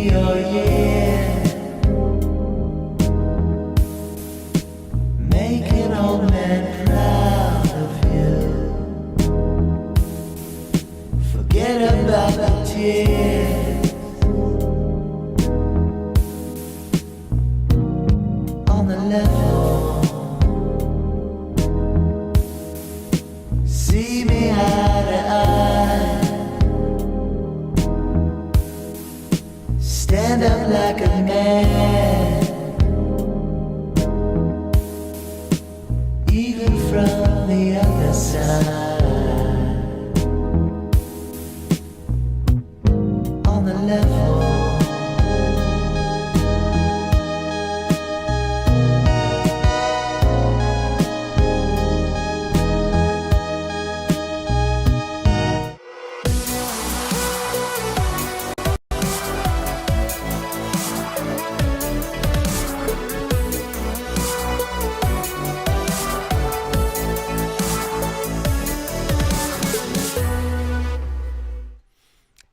your year. Make an old man proud of you. Forget about the tears on the level. See me eye to eye. Stand up like a man, even from the other side. On the level.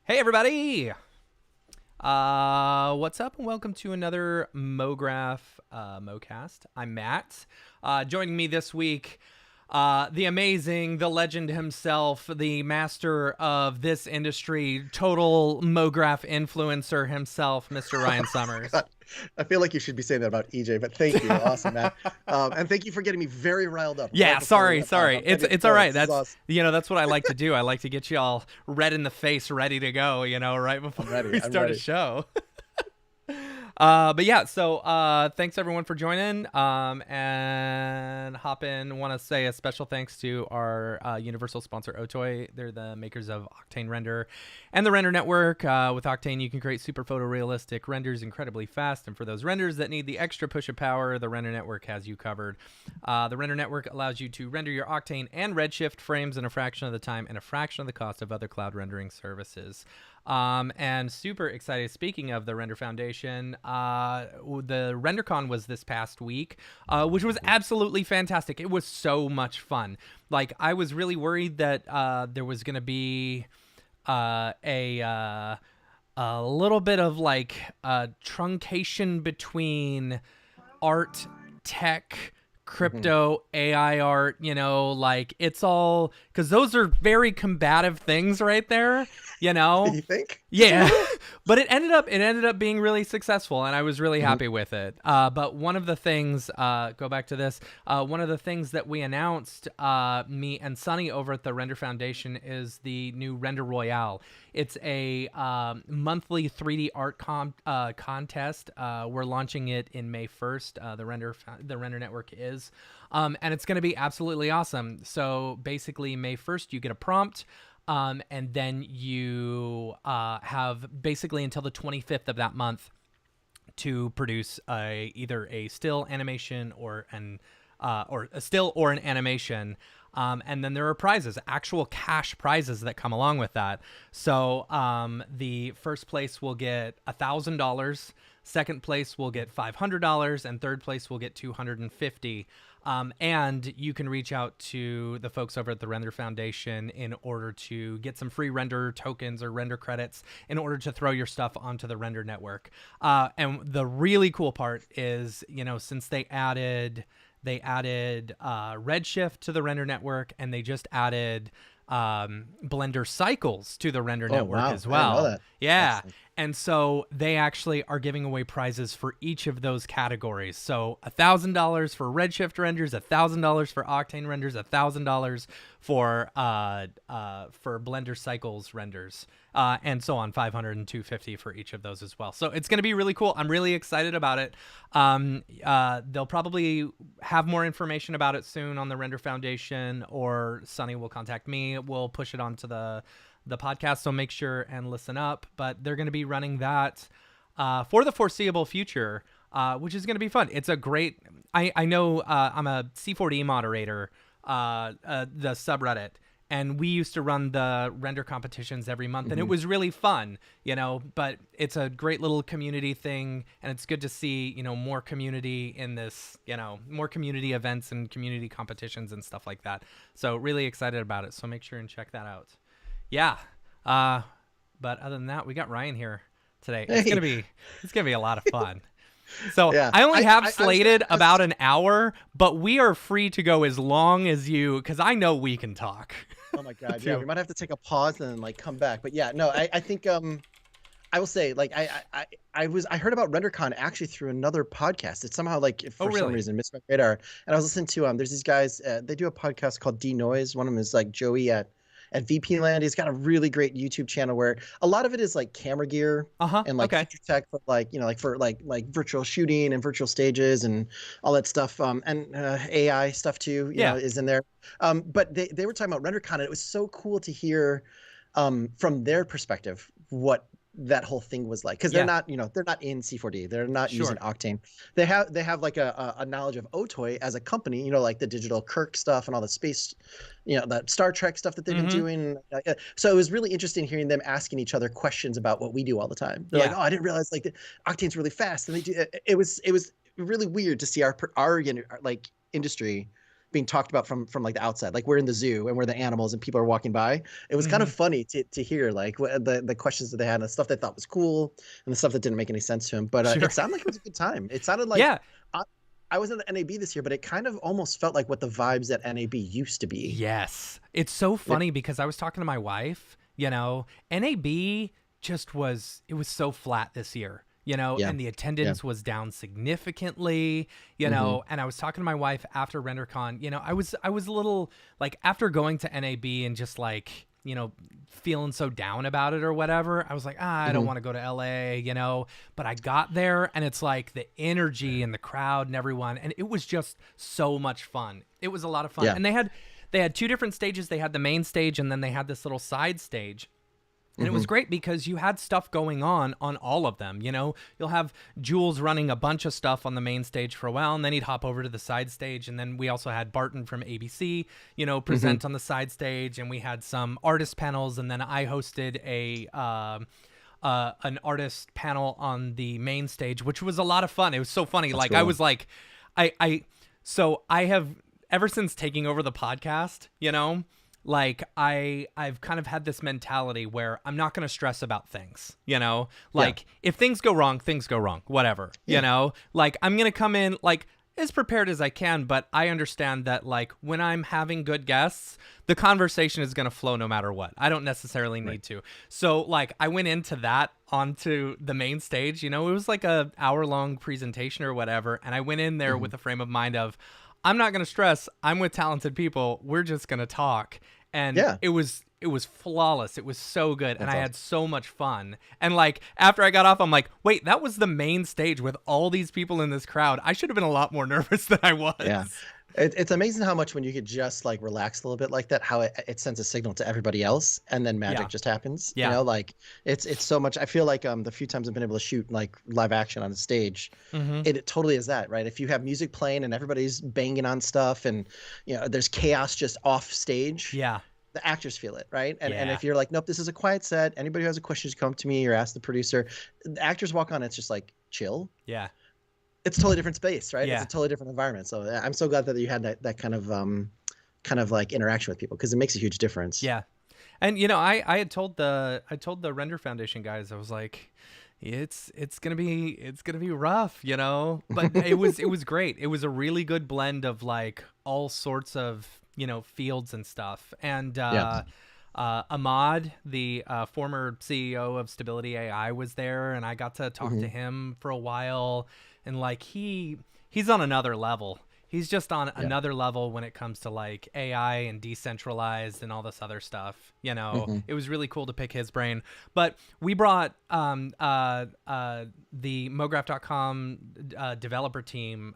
Hey everybody! What's up and welcome to another MoGraph MoCast. I'm Matt. Joining me this week, the amazing, the legend himself, the master of this industry, total MoGraph influencer himself, Mr. Ryan Summers. God, I feel like you should be saying that about EJ, but thank you. Awesome, Matt. And thank you for getting me very riled up. Yeah, right sorry. It's all right. This is That's awesome. that's what I like to do. I like to get you all red in the face, ready to go, right before we start a show. But yeah, so thanks everyone for joining and hop in. Want to say a special thanks to our universal sponsor Otoy. They're the makers of Octane Render and the Render Network. With Octane, you can create super photorealistic renders incredibly fast, and for those renders that need the extra push of power, the Render Network has you covered. The Render Network allows you to render your Octane and Redshift frames in a fraction of the time and a fraction of the cost of other cloud rendering services. And super excited. Speaking of the Render Foundation, the RenderCon was this past week, which was absolutely fantastic. It was so much fun. Like, I was really worried that there was going to be a little bit of like truncation between art, tech, crypto, AI art, like it's all, because those are very combative things right there. You think? Yeah, but it ended up being really successful, and I was really happy with it. But one of the things, go back to this, one of the things that we announced, me and Sunny over at the Render Foundation, is the new Render Royale. It's a monthly 3D art contest. We're launching it in May 1st. The Render Network is. And it's going to be absolutely awesome. So basically, May 1st, you get a prompt. And then you have basically until the 25th of that month to produce either a still animation or a still or an animation. And then there are prizes, actual cash prizes that come along with that. So the first place will get $1,000, second place will get $500, and third place will get $250. And you can reach out to the folks over at the Render Foundation in order to get some free render tokens or render credits in order to throw your stuff onto the Render Network. And the really cool part is, since they added Redshift to the Render Network, and they just added Blender Cycles to the Render Network as well. I didn't know that. Yeah. Awesome. And so they actually are giving away prizes for each of those categories. So $1,000 for Redshift renders, $1,000 for Octane renders, $1,000 for Blender Cycles renders, and so on, 500 and 250 for each of those as well. So it's going to be really cool. I'm really excited about it. They'll probably have more information about it soon on the Render Foundation, or Sunny will contact me. We'll push it onto the podcast, so make sure and listen up. But they're going to be running that for the foreseeable future, which is going to be fun. It's a great, I know I'm a C4D moderator, the subreddit, and we used to run the render competitions every month, and it was really fun, but it's a great little community thing, and it's good to see, more community in this, more community events and community competitions and stuff like that. So really excited about it. So make sure and check that out. Yeah. But other than that, we got Ryan here. today. Hey. It's gonna be a lot of fun. So Yeah. I only have I was slated I was- about an hour, but we are free to go as long as you, because I know we can talk. Oh my God. Yeah, too. we might have to take a pause and then like come back. But yeah, no, I think I will say like I heard about RenderCon actually through another podcast. It's somehow like for some really? reason missed my radar. And I was listening to there's these guys they do a podcast called D Noise. One of them is like Joey at VP Land. He's got a really great YouTube channel where a lot of it is like camera gear and like Okay. feature tech for like like for like virtual shooting and virtual stages and all that stuff. And AI stuff too, you know, is in there. But they were talking about RenderCon, and it was so cool to hear from their perspective what that whole thing was like, because they're not, you know, they're not in C4D, they're not using Octane. They have like a knowledge of Otoy as a company, you know, like the digital Kirk stuff and all the space, you know, that Star Trek stuff that they've been doing. So it was really interesting hearing them asking each other questions about what we do all the time. They're like, oh, I didn't realize like the Octane's really fast, and they do. It was really weird to see our like industry being talked about from like the outside, like we're in the zoo and we're the animals and people are walking by. It was kind of funny to hear like the questions that they had and the stuff they thought was cool and the stuff that didn't make any sense to him. But it sounded like it was a good time. It sounded like I was at NAB this year, but it kind of almost felt like what the vibes at NAB used to be. Yes. It's so funny because I was talking to my wife, you know, NAB just was so flat this year. You know, and the attendance was down significantly, you know, and I was talking to my wife after RenderCon, you know, I was a little like, after going to NAB and just like, you know, feeling so down about it or whatever, I was like, I don't want to go to LA, you know, but I got there and it's like the energy and the crowd and everyone, and it was just so much fun. It was a lot of fun. And they had two different stages. They had the main stage and then they had this little side stage. And it was great because you had stuff going on all of them. You know, you'll have Jules running a bunch of stuff on the main stage for a while, and then he'd hop over to the side stage. And then we also had Barton from ABC, you know, present on the side stage, and we had some artist panels. And then I hosted an artist panel on the main stage, which was a lot of fun. It was so funny. That's cool. I was like, so I have, ever since taking over the podcast, you know, like I've kind of had this mentality where I'm not going to stress about things, you know, like if things go wrong, whatever, you know, like I'm going to come in like as prepared as I can, but I understand that like when I'm having good guests, the conversation is going to flow no matter what. I don't necessarily need to. So like I went into that onto the main stage, you know, it was like a hour-long presentation or whatever. And I went in there with a frame of mind of, I'm not going to stress. I'm with talented people. We're just going to talk. And it was flawless. It was so good. And I had so much fun. And like, after I got off, I'm like, wait, that was the main stage with all these people in this crowd. I should have been a lot more nervous than I was. Yeah. It's amazing how much when you could just like relax a little bit like that, how it sends a signal to everybody else, and then magic just happens. You know, like it's so much. I feel like the few times I've been able to shoot like live action on a stage, it totally is that, right? If you have music playing and everybody's banging on stuff and you know there's chaos just off stage. The actors feel it, right? And if you're like, nope, this is a quiet set. Anybody who has a question, just come to me or ask the producer. The actors walk on, it's just like chill. It's a totally different space, right? It's a totally different environment. So I'm so glad that you had that kind of like interaction with people, because it makes a huge difference. And you know, I told the Render Foundation guys, I was like, it's gonna be rough, you know, but it was great. It was a really good blend of like all sorts of, you know, fields and stuff. And Ahmad, the former CEO of Stability AI, was there, and I got to talk to him for a while. And like he's on another level. He's just on another level when it comes to like AI and decentralized and all this other stuff. You know, it was really cool to pick his brain. But we brought the MoGraph.com developer team.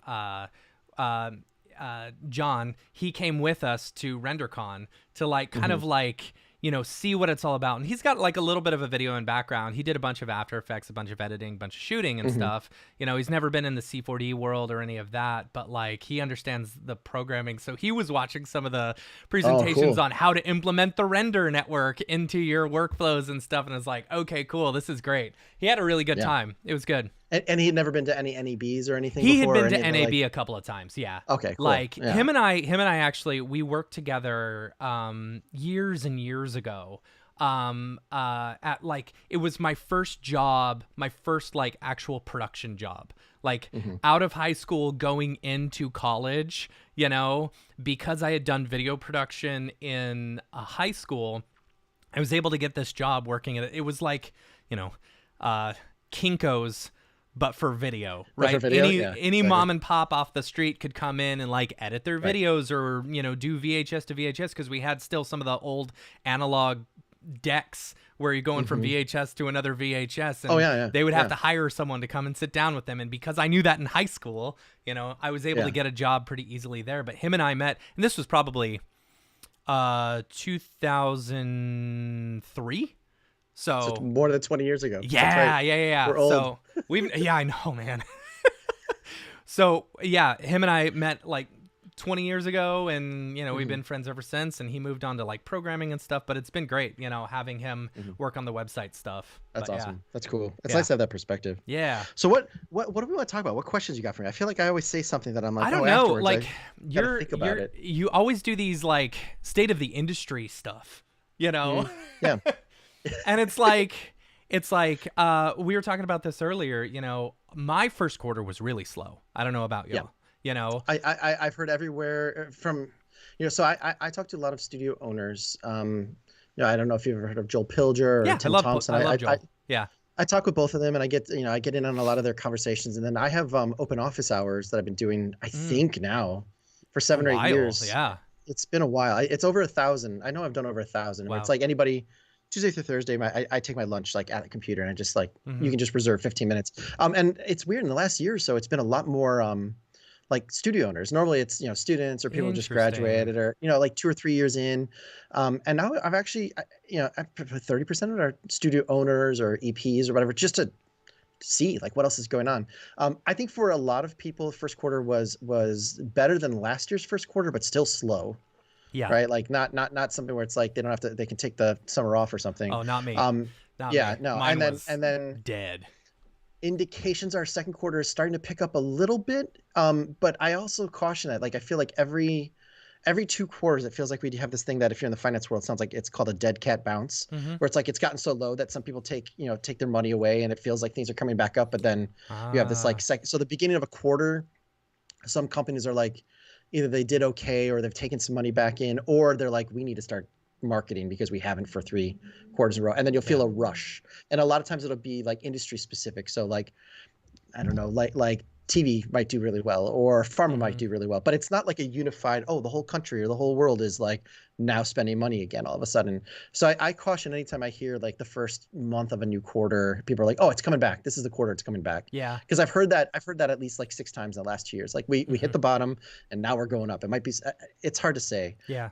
John, he came with us to RenderCon to like kind of like, you know, see what it's all about. And he's got like a little bit of a video in background. He did a bunch of After Effects, a bunch of editing, a bunch of shooting and stuff. You know, he's never been in the C4D world or any of that, but like he understands the programming. So he was watching some of the presentations on how to implement the render network into your workflows and stuff. And I was like, okay, cool. This is great. He had a really good time. It was good. And he had never been to any NEBs or anything he before? He had been to NAB a couple of times, Okay, cool. Like him and I actually, we worked together years and years ago at like, it was my first job, my first like actual production job, like out of high school going into college, you know, because I had done video production in high school. I was able to get this job working at it. It was like, you know, Kinko's, but for video, right? for video, any yeah, any exactly. mom and pop off the street could come in and like edit their videos or, you know, do VHS to VHS, because we had still some of the old analog decks where you're going from VHS to another VHS, and they would have to hire someone to come and sit down with them. And because I knew that in high school, you know, I was able to get a job pretty easily there. But him and I met, and this was probably 2003. So more than 20 years ago. Yeah. We're old. So I know, man. So yeah, him and I met like 20 years ago, and, you know, we've been friends ever since, and he moved on to like programming and stuff, but it's been great, you know, having him work on the website stuff. That's But, awesome. Yeah. That's cool. It's nice to have that perspective. Yeah. So what do we want to talk about? What questions you got for me? I feel like I always say something that I'm like, I don't oh, know. afterwards, Like gotta think about it. you always do these like state of the industry stuff, you know? Yeah. And it's like we were talking about this earlier, you know, my first quarter was really slow. I don't know about y'all. You know, I've heard everywhere from, you know, so I talked to a lot of studio owners. You know, I don't know if you've ever heard of Joel Pilger or Tim Thompson. I love Joel. I talk with both of them, and I get in on a lot of their conversations. And then I have open office hours that I've been doing, I think now for 7 or 8 years. Yeah. It's been a while. It's over 1,000. I know I've done over 1,000. Wow. It's like anybody, Tuesday through Thursday, I take my lunch like at the computer, and I just like, you can just reserve 15 minutes. And it's weird, in the last year or so, it's been a lot more like studio owners. Normally it's, you know, students or people who just graduated, or, you know, like 2 or 3 years in. And now I've actually, you know, I've put 30% of our studio owners or EPs or whatever, just to see like what else is going on. I think for a lot of people, first quarter was better than last year's first quarter, but still slow. Yeah. Right. Like not something where it's like they don't have to, they can take the summer off or something. Oh, not me. Not me. No. Mine and was then dead. Indications our second quarter is starting to pick up a little bit. But I also caution that, like, I feel like every 2 quarters, it feels like we have this thing that if you're in the finance world, it sounds like it's called a dead cat bounce, where it's like it's gotten so low that some people take their money away, and it feels like things are coming back up. But then you have this like so the beginning of a quarter, some companies are like, either they did okay, or they've taken some money back in, or they're like, we need to start marketing because we haven't for 3 quarters in a row. And then you'll feel a rush. And a lot of times it'll be like industry specific. So like, I don't know, like TV might do really well, or pharma might do really well, but it's not like a unified, oh, the whole country or the whole world is like now spending money again all of a sudden. So I caution anytime I hear like the first month of a new quarter, people are like, oh, it's coming back. This is the quarter, it's coming back. Yeah. Because I've heard that at least like 6 times in the last 2 years. Like we hit the bottom and now we're going up. It might be, it's hard to say. Yeah.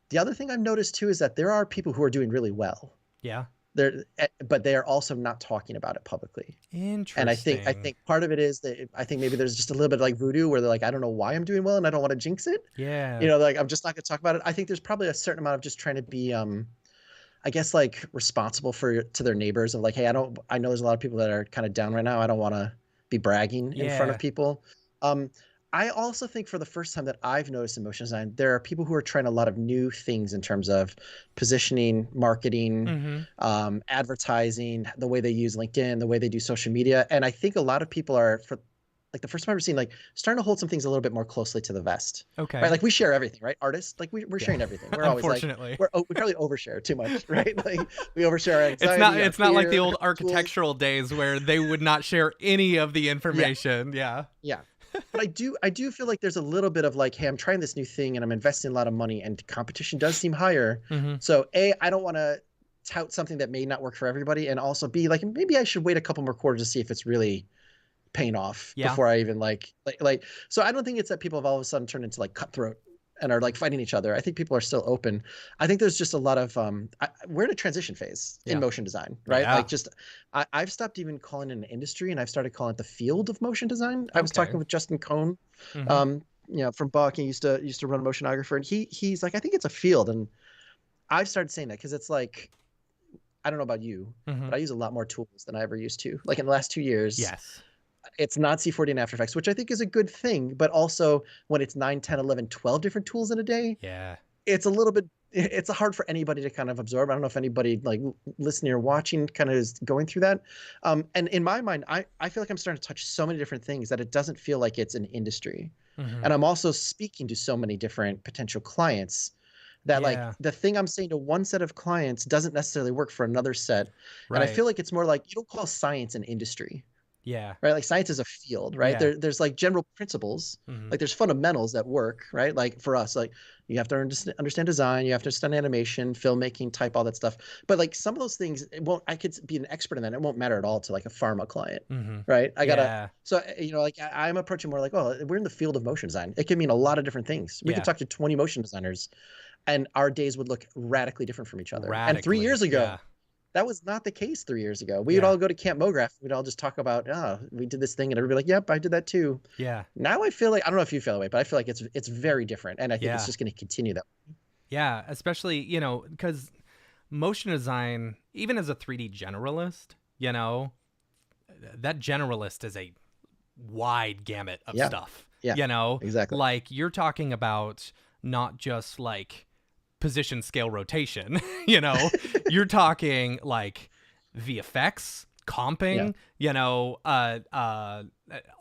The other thing I've noticed too is that there are people who are doing really well. Yeah. But they are also not talking about it publicly. Interesting. And I think part of it is that I think maybe there's just a little bit like voodoo, where they're like, I don't know why I'm doing well, and I don't want to jinx it. Yeah. You know, like I'm just not going to talk about it. I think there's probably a certain amount of just trying to be, I guess, like responsible to their neighbors, of like, hey, I know there's a lot of people that are kind of down right now. I don't want to be bragging in front of people. I also think for the first time that I've noticed in motion design, there are people who are trying a lot of new things in terms of positioning, marketing, advertising, the way they use LinkedIn, the way they do social media. And I think a lot of people are, for like the first time I've seen, like starting to hold some things a little bit more closely to the vest. Okay. Right? Like we share everything, right? Artists, like we're sharing everything. We're always Unfortunately. like, we probably overshare too much, right? Like we overshare our anxiety. It's not like the old architectural days where they would not share any of the information. Yeah. But I do feel like there's a little bit of like, hey, I'm trying this new thing and I'm investing a lot of money, and competition does seem higher. So A, I don't want to tout something that may not work for everybody, and also B, like maybe I should wait a couple more quarters to see if it's really paying off before I even like. So I don't think it's that people have all of a sudden turned into like cutthroat and are like fighting each other. I think people are still open. I think there's just a lot of we're in a transition phase in motion design, right? Like just I've stopped even calling it an industry, and I've started calling it the field of motion design. I was talking with Justin Cohn, from Buck. He used to run a motionographer, and he's like, I think it's a field, and I've started saying that because it's like, I don't know about you, but I use a lot more tools than I ever used to. Like in the last 2 years. Yes. It's not C40 and After Effects, which I think is a good thing. But also when it's 9, 10, 11, 12 different tools in a day, it's a little bit it's hard for anybody to kind of absorb. I don't know if anybody like listening or watching kind of is going through that. And in my mind, I feel like I'm starting to touch so many different things that it doesn't feel like it's an industry. Mhm. And I'm also speaking to so many different potential clients that like Yeah. the thing I'm saying to one set of clients doesn't necessarily work for another set. And I Right. feel like it's more like you don't call science an industry, Yeah. right? Like science is a field, right? Yeah. There's like general principles, Mhm. like there's fundamentals that work, right? Like for us, like you have to understand design, you have to understand animation, filmmaking, type, all that stuff. But like some of those things, it won't. I could be an expert in that. It won't matter at all to like a pharma client, Mhm. right? I gotta. Yeah. So like I'm approaching more like, oh, we're in the field of motion design. It can mean a lot of different things. We could Yeah. talk to 20 motion designers, and our days would look radically different from each other. And 3 years Radically. ago, Yeah. that was not the case 3 years ago. We would Yeah. all go to Camp MoGraph. We'd all just talk about, we did this thing, and everybody like, yep, I did that too. Yeah. Now I feel like I don't know if you feel that way, but I feel like it's very different, and I think it's Yeah. just going to continue that. Yeah. Especially, because motion design, even as a 3D generalist, that generalist is a wide gamut of Yeah. stuff. Yeah. Exactly. Like you're talking about not just like position, scale, rotation, you're talking like VFX, comping,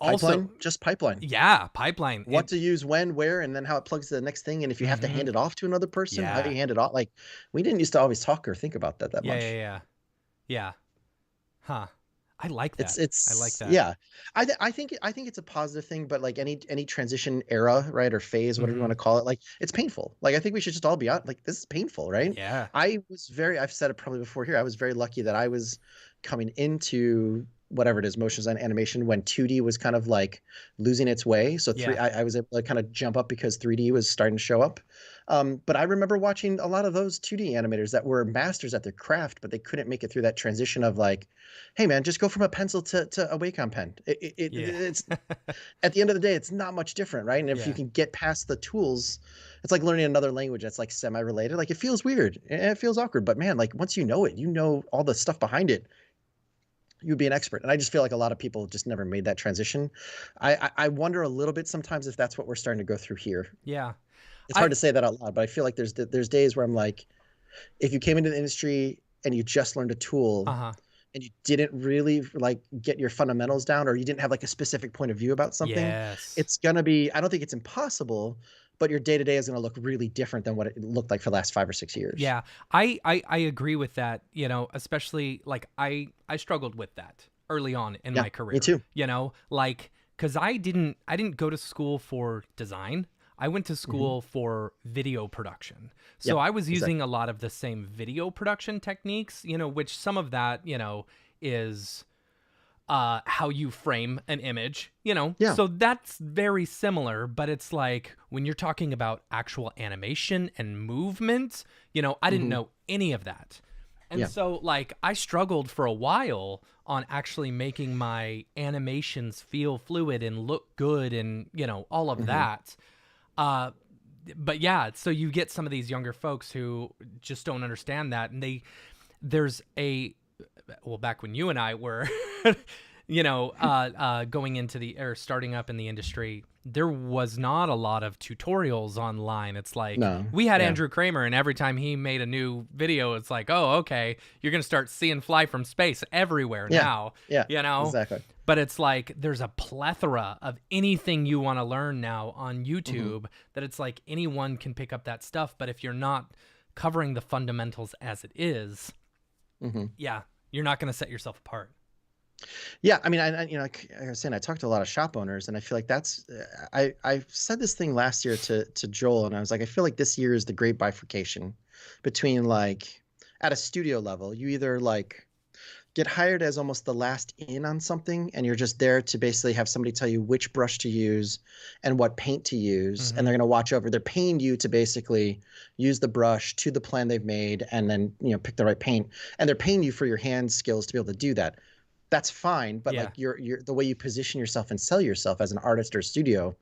also, Pipeline, just pipeline. yeah, pipeline. What to use when, where, and then how it plugs to the next thing, and if you have to Mhm. hand it off to another person, how do Yeah. you hand it off? Like we didn't used to always talk or think about that Yeah, much. yeah. Huh. I like that. I like that. Yeah. I think it's a positive thing, but like any transition era, right, or phase, whatever you Mhm. want to call it, like it's painful. Like I think we should just all be on like this is painful, right? Yeah. I've said it probably before here. I was very lucky that I was coming into whatever it is, motion design animation, when 2D was kind of like losing its way. So Yeah. I was able to kind of jump up because 3D was starting to show up. But I remember watching a lot of those 2D animators that were masters at their craft, but they couldn't make it through that transition of like, hey man, just go from a pencil to a Wacom pen. Yeah. It's at the end of the day, it's not much different, right? And if you Yeah. can get past the tools, it's like learning another language that's like semi-related. Like it feels weird, it feels awkward, but man, like once you know it, you know all the stuff behind it, you'd be an expert. And I just feel like a lot of people just never made that transition. I wonder a little bit sometimes if that's what we're starting to go through here. Yeah. It's hard to say that out loud, but I feel like there's days where I'm like, if you came into the industry and you just learned a tool Uh-huh. and you didn't really like get your fundamentals down, or you didn't have like a specific point of view about something, Yes. it's gonna be, I don't think it's impossible, but your day-to-day is gonna look really different than what it looked like for the last 5 or 6 years. Yeah, I agree with that. Especially like I struggled with that early on in Yeah, my career. me too. Like because I didn't go to school for design. I went to school for video production. So Yep, I was exactly. using a lot of the same video production techniques. Which some of that is how you frame an image, Yeah. So that's very similar, but it's like when you're talking about actual animation and movement, I didn't know any of that. And Yeah. so like I struggled for a while on actually making my animations feel fluid and look good and, all of that. But yeah, so you get some of these younger folks who just don't understand that. And back when you and I were, going into or starting up in the industry, there was not a lot of tutorials online. It's like No. we had Yeah. Andrew Kramer, and every time he made a new video, it's like, oh, okay, you're gonna start seeing fly from space everywhere Yeah. now. Yeah. Exactly. But it's like there's a plethora of anything you want to learn now on YouTube that it's like anyone can pick up that stuff. But if you're not covering the fundamentals as it is, yeah, you're not going to set yourself apart. Yeah, I mean, like I was saying, I talked to a lot of shop owners, and I feel like that's. I said this thing last year to Joel, and I was like, I feel like this year is the great bifurcation between like at a studio level, you either like get hired as almost the last in on something, and you're just there to basically have somebody tell you which brush to use and what paint to use, and they're going to watch over. They're paying you to basically use the brush to the plan they've made, and then pick the right paint, and they're paying you for your hand skills to be able to do that. That's fine, but Yeah. like you're the way you position yourself and sell yourself as an artist or studio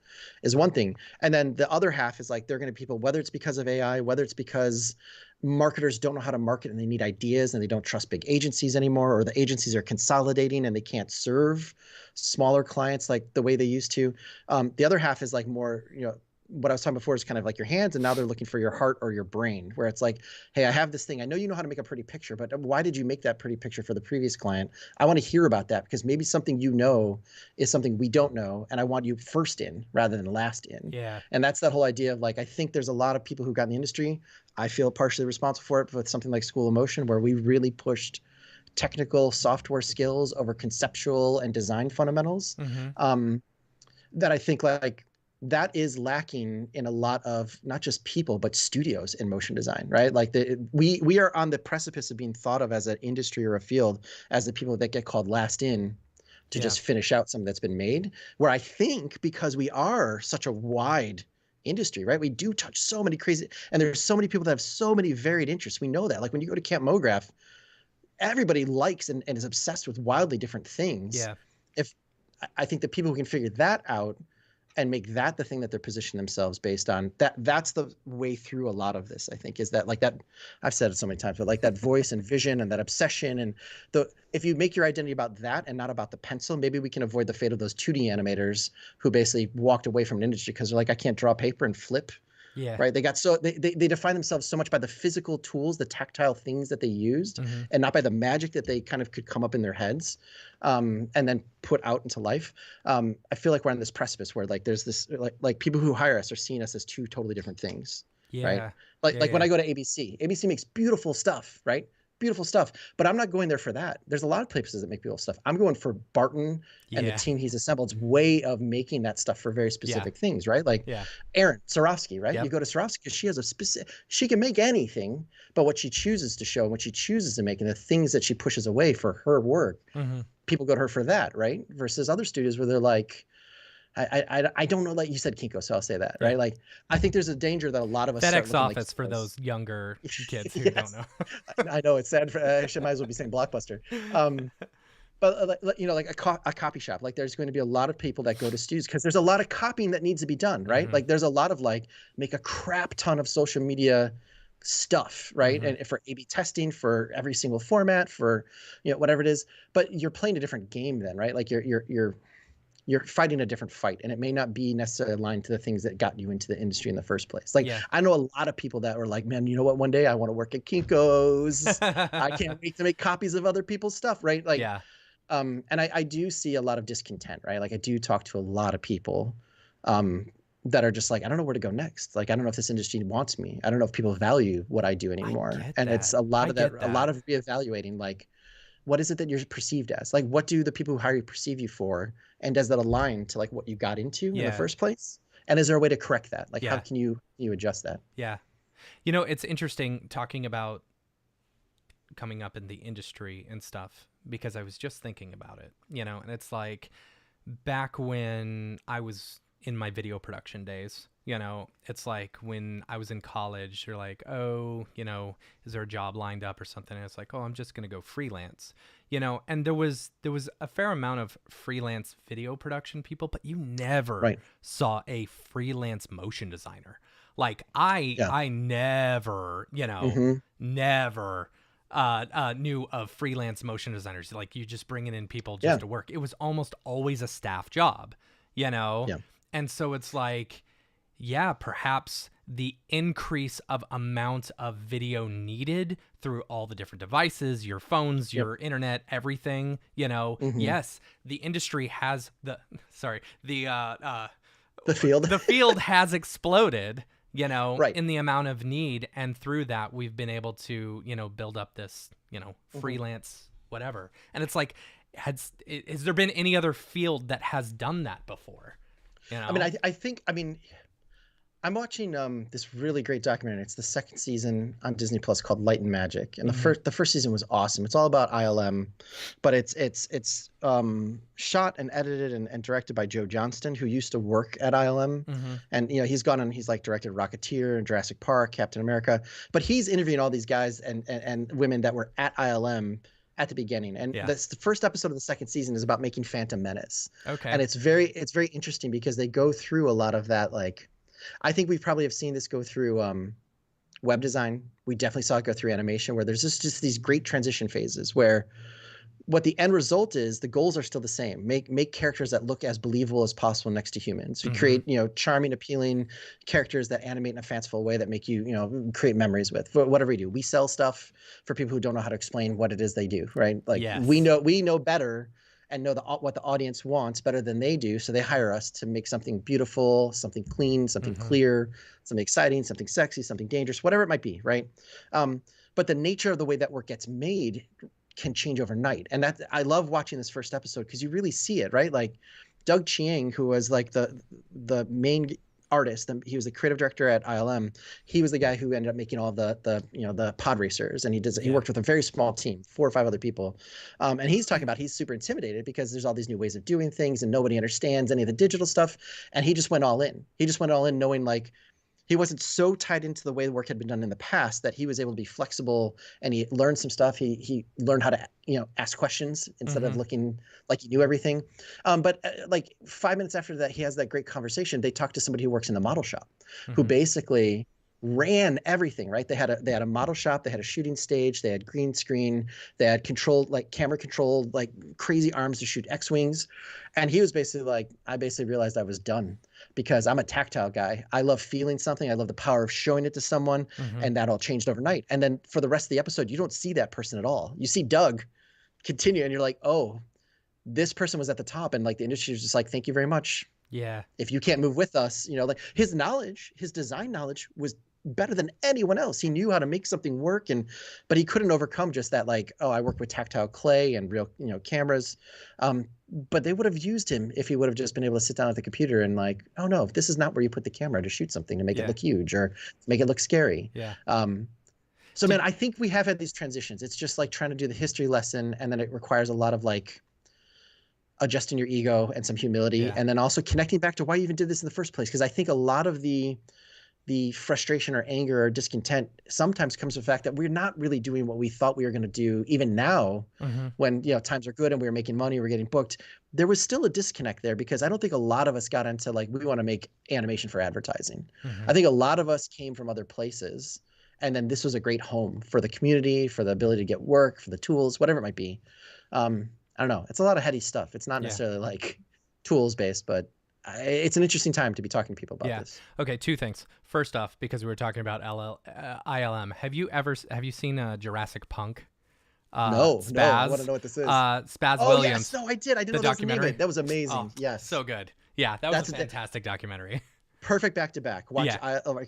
is one thing. And then the other half is like they're going to people, whether it's because of AI, whether it's because marketers don't know how to market and they need ideas and they don't trust big agencies anymore, or the agencies are consolidating and they can't serve smaller clients like the way they used to. The other half is like more, what I was talking before is kind of like your hands, and now they're looking for your heart or your brain, where it's like, hey, I have this thing. I know you know how to make a pretty picture, but why did you make that pretty picture for the previous client? I want to hear about that, because maybe something you know is something we don't know, and I want you first in rather than last in. Yeah. And that's that whole idea of like, I think there's a lot of people who got in the industry. I feel partially responsible for it with something like School of Motion, where we really pushed technical software skills over conceptual and design fundamentals. That I think like that is lacking in a lot of not just people but studios in motion design, right? Like we are on the precipice of being thought of as an industry or a field as the people that get called last in to just finish out something that's been made. Where I think because we are such a wide industry, right? We do touch so many crazy, and there's so many people that have so many varied interests. We know that. Like when you go to Camp MoGraph, everybody likes and is obsessed with wildly different things. Yeah. If I think the people who can figure that out and make that the thing that they're positioning themselves based on, that's the way through a lot of this, I think, is that like that, I've said it so many times, but like that voice and vision and that obsession, and if you make your identity about that and not about the pencil, maybe we can avoid the fate of those 2D animators who basically walked away from an industry because they're like, I can't draw paper and flip. Yeah. Right. They got they define themselves so much by the physical tools, the tactile things that they used, and not by the magic that they kind of could come up in their heads, and then put out into life. I feel like we're on this precipice where like there's this like people who hire us are seeing us as two totally different things. Yeah. Right. Like when I go to ABC makes beautiful stuff, right? Beautiful stuff, but I'm not going there for that. There's a lot of places that make beautiful stuff. I'm going for Barton and the team he's assembled's way of making that stuff for very specific things, right? Like Erin Swarovski, right? You go to Swarovski because she has a specific, she can make anything, but what she chooses to show and what she chooses to make and the things that she pushes away for her work, people go to her for that, right? Versus other studios where they're like, I don't know, like you said Kinko, so I'll say that, right? Like I think there's a danger that a lot of us FedEx Office like, for those younger kids who don't know. I know it's sad. I should might as well be saying Blockbuster. But you know, like a copy shop, like there's going to be a lot of people that go to studios because there's a lot of copying that needs to be done, right? Like there's a lot of like make a crap ton of social media stuff, right? And for A/B testing for every single format, for you know whatever it is. But you're playing a different game then, right? Like you're fighting a different fight, and it may not be necessarily aligned to the things that got you into the industry in the first place. Like I know a lot of people that were like, man, you know what? One day I want to work at Kinko's. I can't wait to make copies of other people's stuff, right? Like, and I do see a lot of discontent, right? Like I do talk to a lot of people that are just like, I don't know where to go next. Like, I don't know if this industry wants me. I don't know if people value what I do anymore. And it's a lot of that, a lot of reevaluating, like, what is it that you're perceived as? Like, what do the people who hire you perceive you for? And does that align to like what you got into in the first place? And is there a way to correct that? Like, how can you adjust that? Yeah. You know, it's interesting talking about coming up in the industry and stuff, because I was just thinking about it, you know, and it's like back when I was in my video production days, you know, it's like when I was in college, you're like, oh, you know, is there a job lined up or something? And it's like, oh, I'm just going to go freelance, you know, and there was a fair amount of freelance video production people, but you never saw a freelance motion designer. Like I never, you know, never knew of freelance motion designers. Like you just bringing in people just to work. It was almost always a staff job, you know? And so it's like, yeah, perhaps the increase of amount of video needed through all the different devices, your phones, your internet, everything, you know, yes, the industry has the field has exploded, you know, in the amount of need. And through that, we've been able to, you know, build up this, you know, freelance, whatever. And it's like, has there been any other field that has done that before? You know? I mean, I think, I'm watching this really great documentary. It's the second season on Disney Plus called Light and Magic, and the first season was awesome. It's all about ILM, but it's shot and edited and directed by Joe Johnston, who used to work at ILM, and you know he's gone and he's like directed Rocketeer and Jurassic Park, Captain America, but he's interviewing all these guys and women that were at ILM at the beginning, and the first episode of the second season is about making Phantom Menace. And it's very interesting because they go through a lot of that. Like, I think we probably have seen this go through web design. We definitely saw it go through animation, where there's just these great transition phases where what the end result is, the goals are still the same. Make characters that look as believable as possible next to humans. We create, charming, appealing characters that animate in a fanciful way that make you, create memories with. For whatever we do, we sell stuff for people who don't know how to explain what it is they do, right? Like Yes. we know better and know what the audience wants better than they do, so they hire us to make something beautiful, something clean, something clear, something exciting, something sexy, something dangerous, whatever it might be, right? But the nature of the way that work gets made can change overnight. And that I love watching this first episode because you really see it, right? Like Doug Chiang, who was like the main artist, he was the creative director at ILM. He was the guy who ended up making all the pod racers, and he worked with a very small team, 4 or 5 other people. And he's talking about he's super intimidated because there's all these new ways of doing things and nobody understands any of the digital stuff. And he just went all in. He just went all in knowing like he wasn't so tied into the way the work had been done in the past that he was able to be flexible, and he learned some stuff. He learned how to, ask questions instead of looking like he knew everything. But like 5 minutes after that, he has that great conversation. They talk to somebody who works in the model shop, who basically ran everything, right? They had a model shop, they had a shooting stage, they had green screen, they had camera controlled, like crazy arms to shoot X-Wings. And he was basically like, I basically realized I was done because I'm a tactile guy. I love feeling something. I love the power of showing it to someone, and that all changed overnight. And then for the rest of the episode, you don't see that person at all. You see Doug continue, and you're like, oh, this person was at the top, and like the industry was just like, thank you very much. Yeah. If you can't move with us, like his knowledge, his design knowledge was better than anyone else. He knew how to make something work, but he couldn't overcome just that, like, oh, I work with tactile clay and real, cameras. But they would have used him if he would have just been able to sit down at the computer and like, oh no, this is not where you put the camera to shoot something to make it look huge or make it look scary. Yeah. So man, I think we have had these transitions. It's just like trying to do the history lesson, and then it requires a lot of like adjusting your ego and some humility, and then also connecting back to why you even did this in the first place. Because I think a lot of the frustration or anger or discontent sometimes comes from the fact that we're not really doing what we thought we were going to do. Even now, when times are good and we were making money, we're getting booked, there was still a disconnect there, because I don't think a lot of us got into like, we want to make animation for advertising. I think a lot of us came from other places, and then this was a great home for the community, for the ability to get work, for the tools, whatever it might be. I don't know. It's a lot of heady stuff. It's not necessarily like tools based, but it's an interesting time to be talking to people about this. Okay, 2 things. First off, because we were talking about ILM, have you seen Jurassic Punk? No, Spaz, no, I want to know what this is. Spaz Oh Williams. yes, no, I did. I didn't know that was the name of it. That was amazing. Oh, yes, so good. Yeah, that was a fantastic documentary. Perfect back to back. Watch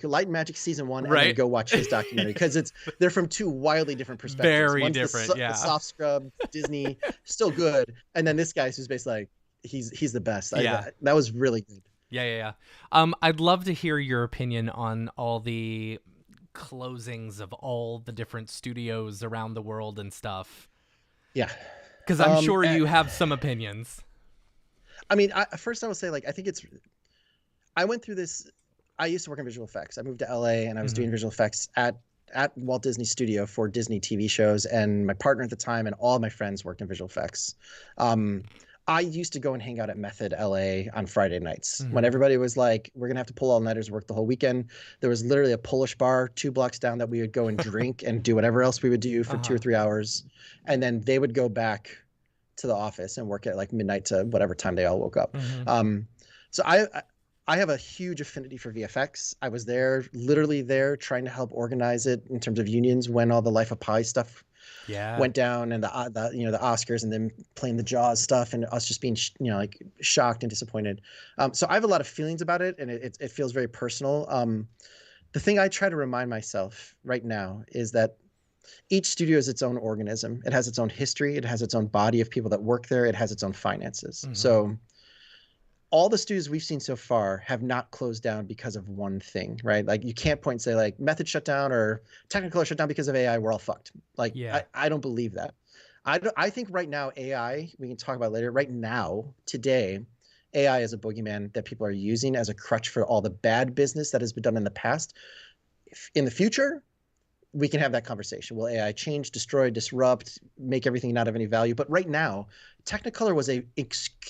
Light and Magic season 1, and right? then go watch his documentary, because they're from 2 wildly different perspectives. Very One's different. The soft scrub Disney, still good, and then this guy's who's basically like he's the best. That was really good. Yeah. I'd love to hear your opinion on all the closings of all the different studios around the world and stuff. Yeah, because I'm sure you have some opinions. I mean, first I will say, like, I went through this. I used to work in visual effects. I moved to LA, and I was doing visual effects at Walt Disney Studio for Disney TV shows. And my partner at the time and all my friends worked in visual effects. I used to go and hang out at Method LA on Friday nights when everybody was like, we're going to have to pull all-nighters, work the whole weekend. There was literally a Polish bar 2 blocks down that we would go and drink and do whatever else we would do for 2 or 3 hours. And then they would go back to the office and work at like midnight to whatever time they all woke up. So I have a huge affinity for VFX. I was literally there trying to help organize it in terms of unions when all the Life of Pi stuff went down, and the Oscars, and then playing the Jaws stuff, and us just being like shocked and disappointed. So I have a lot of feelings about it, and it feels very personal. The thing I try to remind myself right now is that each studio is its own organism. It has its own history. It has its own body of people that work there. It has its own finances. So all the studios we've seen so far have not closed down because of one thing, right? Like you can't point and say like Method shut down or Technicolor shut down because of AI. We're all fucked. Like I don't believe that. I think right now AI, we can talk about it later. Right now, today, AI is a boogeyman that people are using as a crutch for all the bad business that has been done in the past. In the future, we can have that conversation. Will AI change, destroy, disrupt, make everything not of any value? But right now, Technicolor was a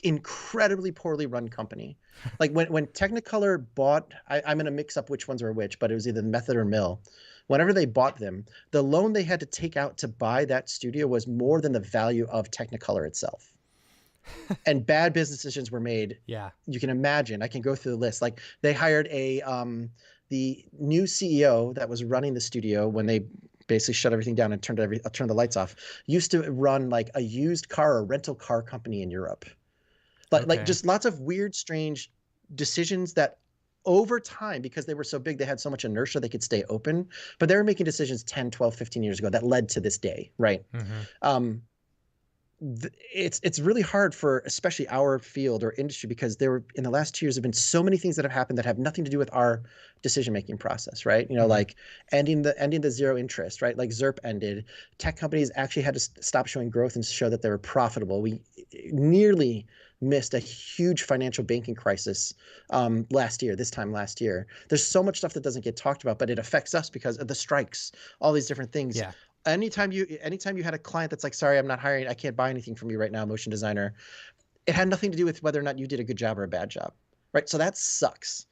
incredibly poorly run company. Like when Technicolor bought, I'm going to mix up which ones are which, but it was either Method or Mill. whenever they bought them, the loan they had to take out to buy that studio was more than the value of Technicolor itself. And bad business decisions were made. Yeah. You can imagine. I can go through the list. Like they hired the new CEO that was running the studio when they basically shut everything down and turned the lights off. Used to run like a used car or rental car company in Europe. Like just lots of weird, strange decisions that over time, because they were so big, they had so much inertia, they could stay open, but they were making decisions 10, 12, 15 years ago that led to this day, right? It's really hard for especially our field or industry, because there were, in the last 2 years, have been so many things that have happened that have nothing to do with our decision-making process, right? Like ending the zero interest, right? Like ZIRP ended. Tech companies actually had to stop showing growth and show that they were profitable. We nearly missed a huge financial banking crisis this time last year. There's so much stuff that doesn't get talked about, but it affects us because of the strikes, all these different things. Yeah. Anytime you had a client that's like, sorry, I'm not hiring, I can't buy anything from you right now, motion designer, it had nothing to do with whether or not you did a good job or a bad job, right? So that sucks.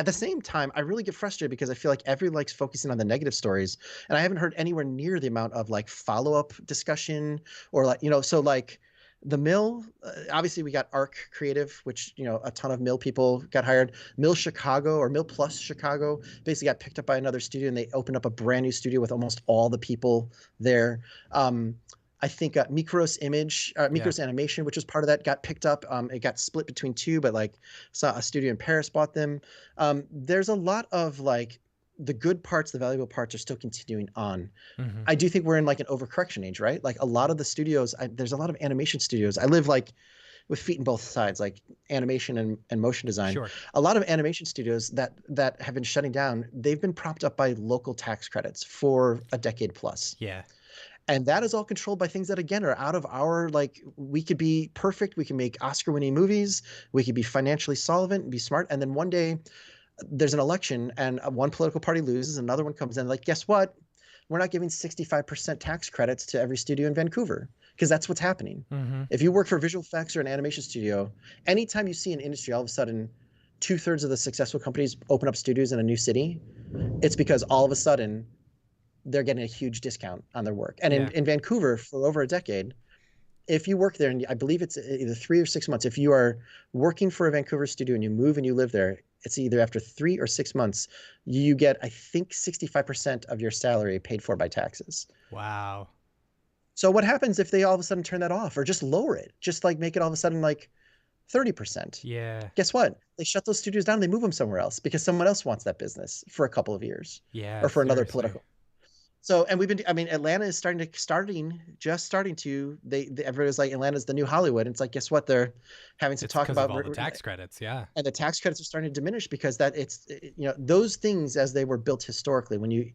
At the same time, I really get frustrated because I feel like everyone likes focusing on the negative stories, and I haven't heard anywhere near the amount of like follow-up discussion or like, so like the Mill, obviously we got Arc Creative, which, a ton of Mill people got hired. Mill Chicago, or Mill Plus Chicago, basically got picked up by another studio, and they opened up a brand new studio with almost all the people there. I think Mikros Animation, which was part of that, got picked up. It got split between two, but like a studio in Paris bought them. There's a lot of like the good parts, the valuable parts are still continuing on. I do think we're in like an overcorrection age, right? Like a lot of the studios, there's a lot of animation studios. I live like with feet in both sides, like animation and motion design. Sure. A lot of animation studios that have been shutting down, they've been propped up by local tax credits for a decade plus. Yeah. And that is all controlled by things that, again, are out of our, like, we could be perfect. We can make Oscar-winning movies. We could be financially solvent and be smart. And then one day there's an election and one political party loses, another one comes in, like, guess what? We're not giving 65% tax credits to every studio in Vancouver, because that's what's happening. If you work for visual effects or an animation studio, anytime you see an industry, all of a sudden 2/3 of the successful companies open up studios in a new city, it's because all of a sudden they're getting a huge discount on their work. And in Vancouver for over a decade, if you work there, and I believe it's either 3 or 6 months, if you are working for a Vancouver studio and you move and you live there, it's either after 3 or 6 months, you get, I think, 65% of your salary paid for by taxes. Wow. So what happens if they all of a sudden turn that off or just lower it? Just like make it all of a sudden like 30%. Yeah. Guess what? They shut those studios down. They move them somewhere else because someone else wants that business for a couple of years. Yeah. Or for another seriously. political. So, and Atlanta is just starting to, everybody's like, Atlanta's the new Hollywood. And it's like, guess what? They're having to talk about all the tax credits. Yeah. And the tax credits are starting to diminish because those things, as they were built historically, when you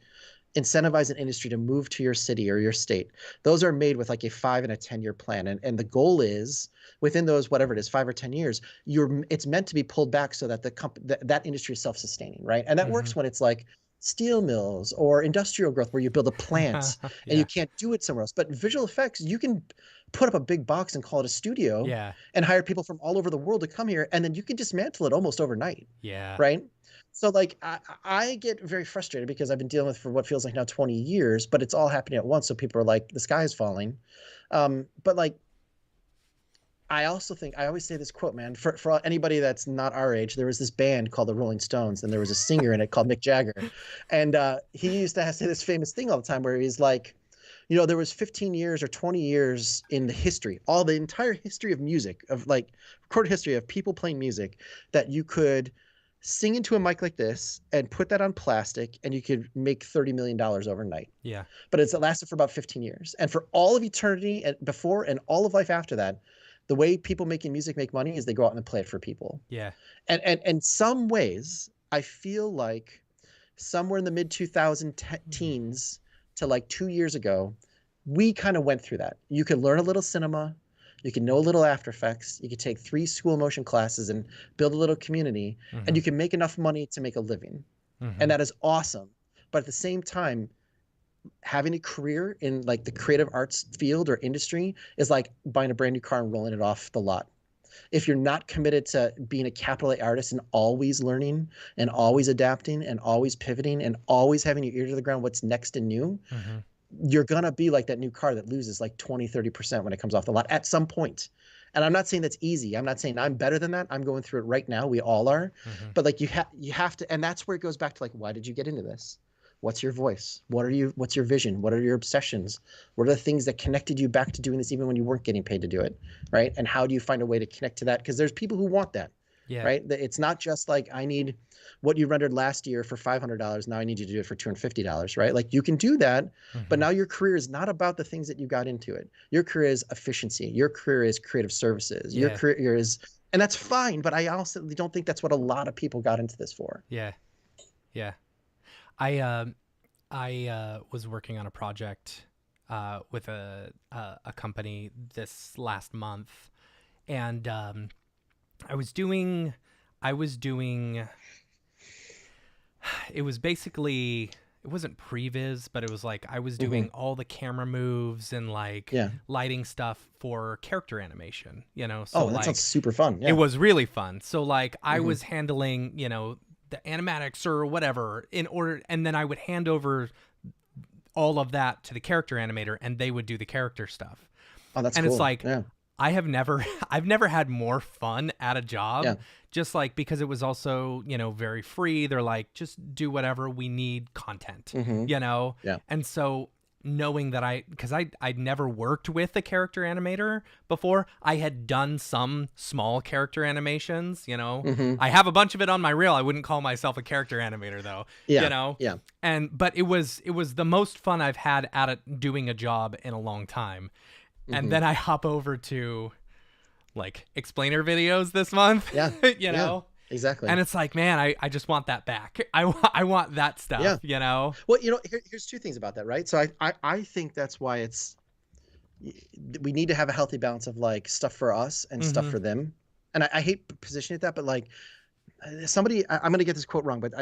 incentivize an industry to move to your city or your state, those are made with like a 5 and a 10-year plan. And the goal is within those, whatever it is, 5 or 10 years, it's meant to be pulled back so that that industry is self-sustaining. Right. And that works when it's like steel mills or industrial growth where you build a plant and you can't do it somewhere else. But visual effects, you can put up a big box and call it a studio and hire people from all over the world to come here, and then you can dismantle it almost overnight. Yeah. Right. So like I get very frustrated because I've been dealing with for what feels like now 20 years, but it's all happening at once. So people are like, the sky is falling. But like, I also think, I always say this quote, man, for anybody that's not our age, there was this band called the Rolling Stones, and there was a singer in it called Mick Jagger. And he used to say this famous thing all the time where he's like, there was 15 years or 20 years in the history, the entire history of music, of like recorded history of people playing music, that you could sing into a mic like this and put that on plastic and you could make $30 million overnight. Yeah. But it lasted for about 15 years. And for all of eternity and before and all of life after that, the way people making music make money is they go out and play it for people. Yeah. And in some ways, I feel like somewhere in the mid 2010s to like 2 years ago, we kind of went through that. You could learn a little cinema. You can know a little After Effects. You could take 3 school motion classes and build a little community, and you can make enough money to make a living. And that is awesome. But at the same time, having a career in like the creative arts field or industry is like buying a brand new car and rolling it off the lot. if you're not committed to being a capital A artist and always learning and always adapting and always pivoting and always having your ear to the ground, what's next and new, you're going to be like that new car that loses like 20-30% when it comes off the lot at some point. And I'm not saying that's easy. I'm not saying I'm better than that. I'm going through it right now. We all are. But like you have to, and that's where it goes back to like, why did you get into this? What's your voice? What's your vision? What are your obsessions? What are the things that connected you back to doing this even when you weren't getting paid to do it, right? And how do you find a way to connect to that? Because there's people who want that, right? It's not just like, I need what you rendered last year for $500. Now I need you to do it for $250, right? Like you can do that, but now your career is not about the things that you got into it. Your career is efficiency. Your career is creative services. Your career is, and that's fine, but I also don't think that's what a lot of people got into this for. Yeah. I was working on a project with a company this last month, and I was doing. It was basically, it wasn't previs, but it was like I was doing all the camera moves and like lighting stuff for character animation. So that like, sounds super fun. Yeah. It was really fun. So like I was handling, the animatics or whatever and then I would hand over all of that to the character animator and they would do the character stuff. Oh, that's and cool. It's like, I've never had more fun at a job, just like, because it was also, very free. They're like, just do whatever, we need content, And so knowing that because I'd never worked with a character animator before. I had done some small character animations, I have a bunch of it on my reel. I wouldn't call myself a character animator though, but it was the most fun I've had at it doing a job in a long time. And then I hop over to like explainer videos this month, Exactly. And it's like, man, I just want that back. I want that stuff, Well, here's two things about that, right? So I think that's why we need to have a healthy balance of like stuff for us and stuff for them. And I hate positioning it that, but like I'm going to get this quote wrong, but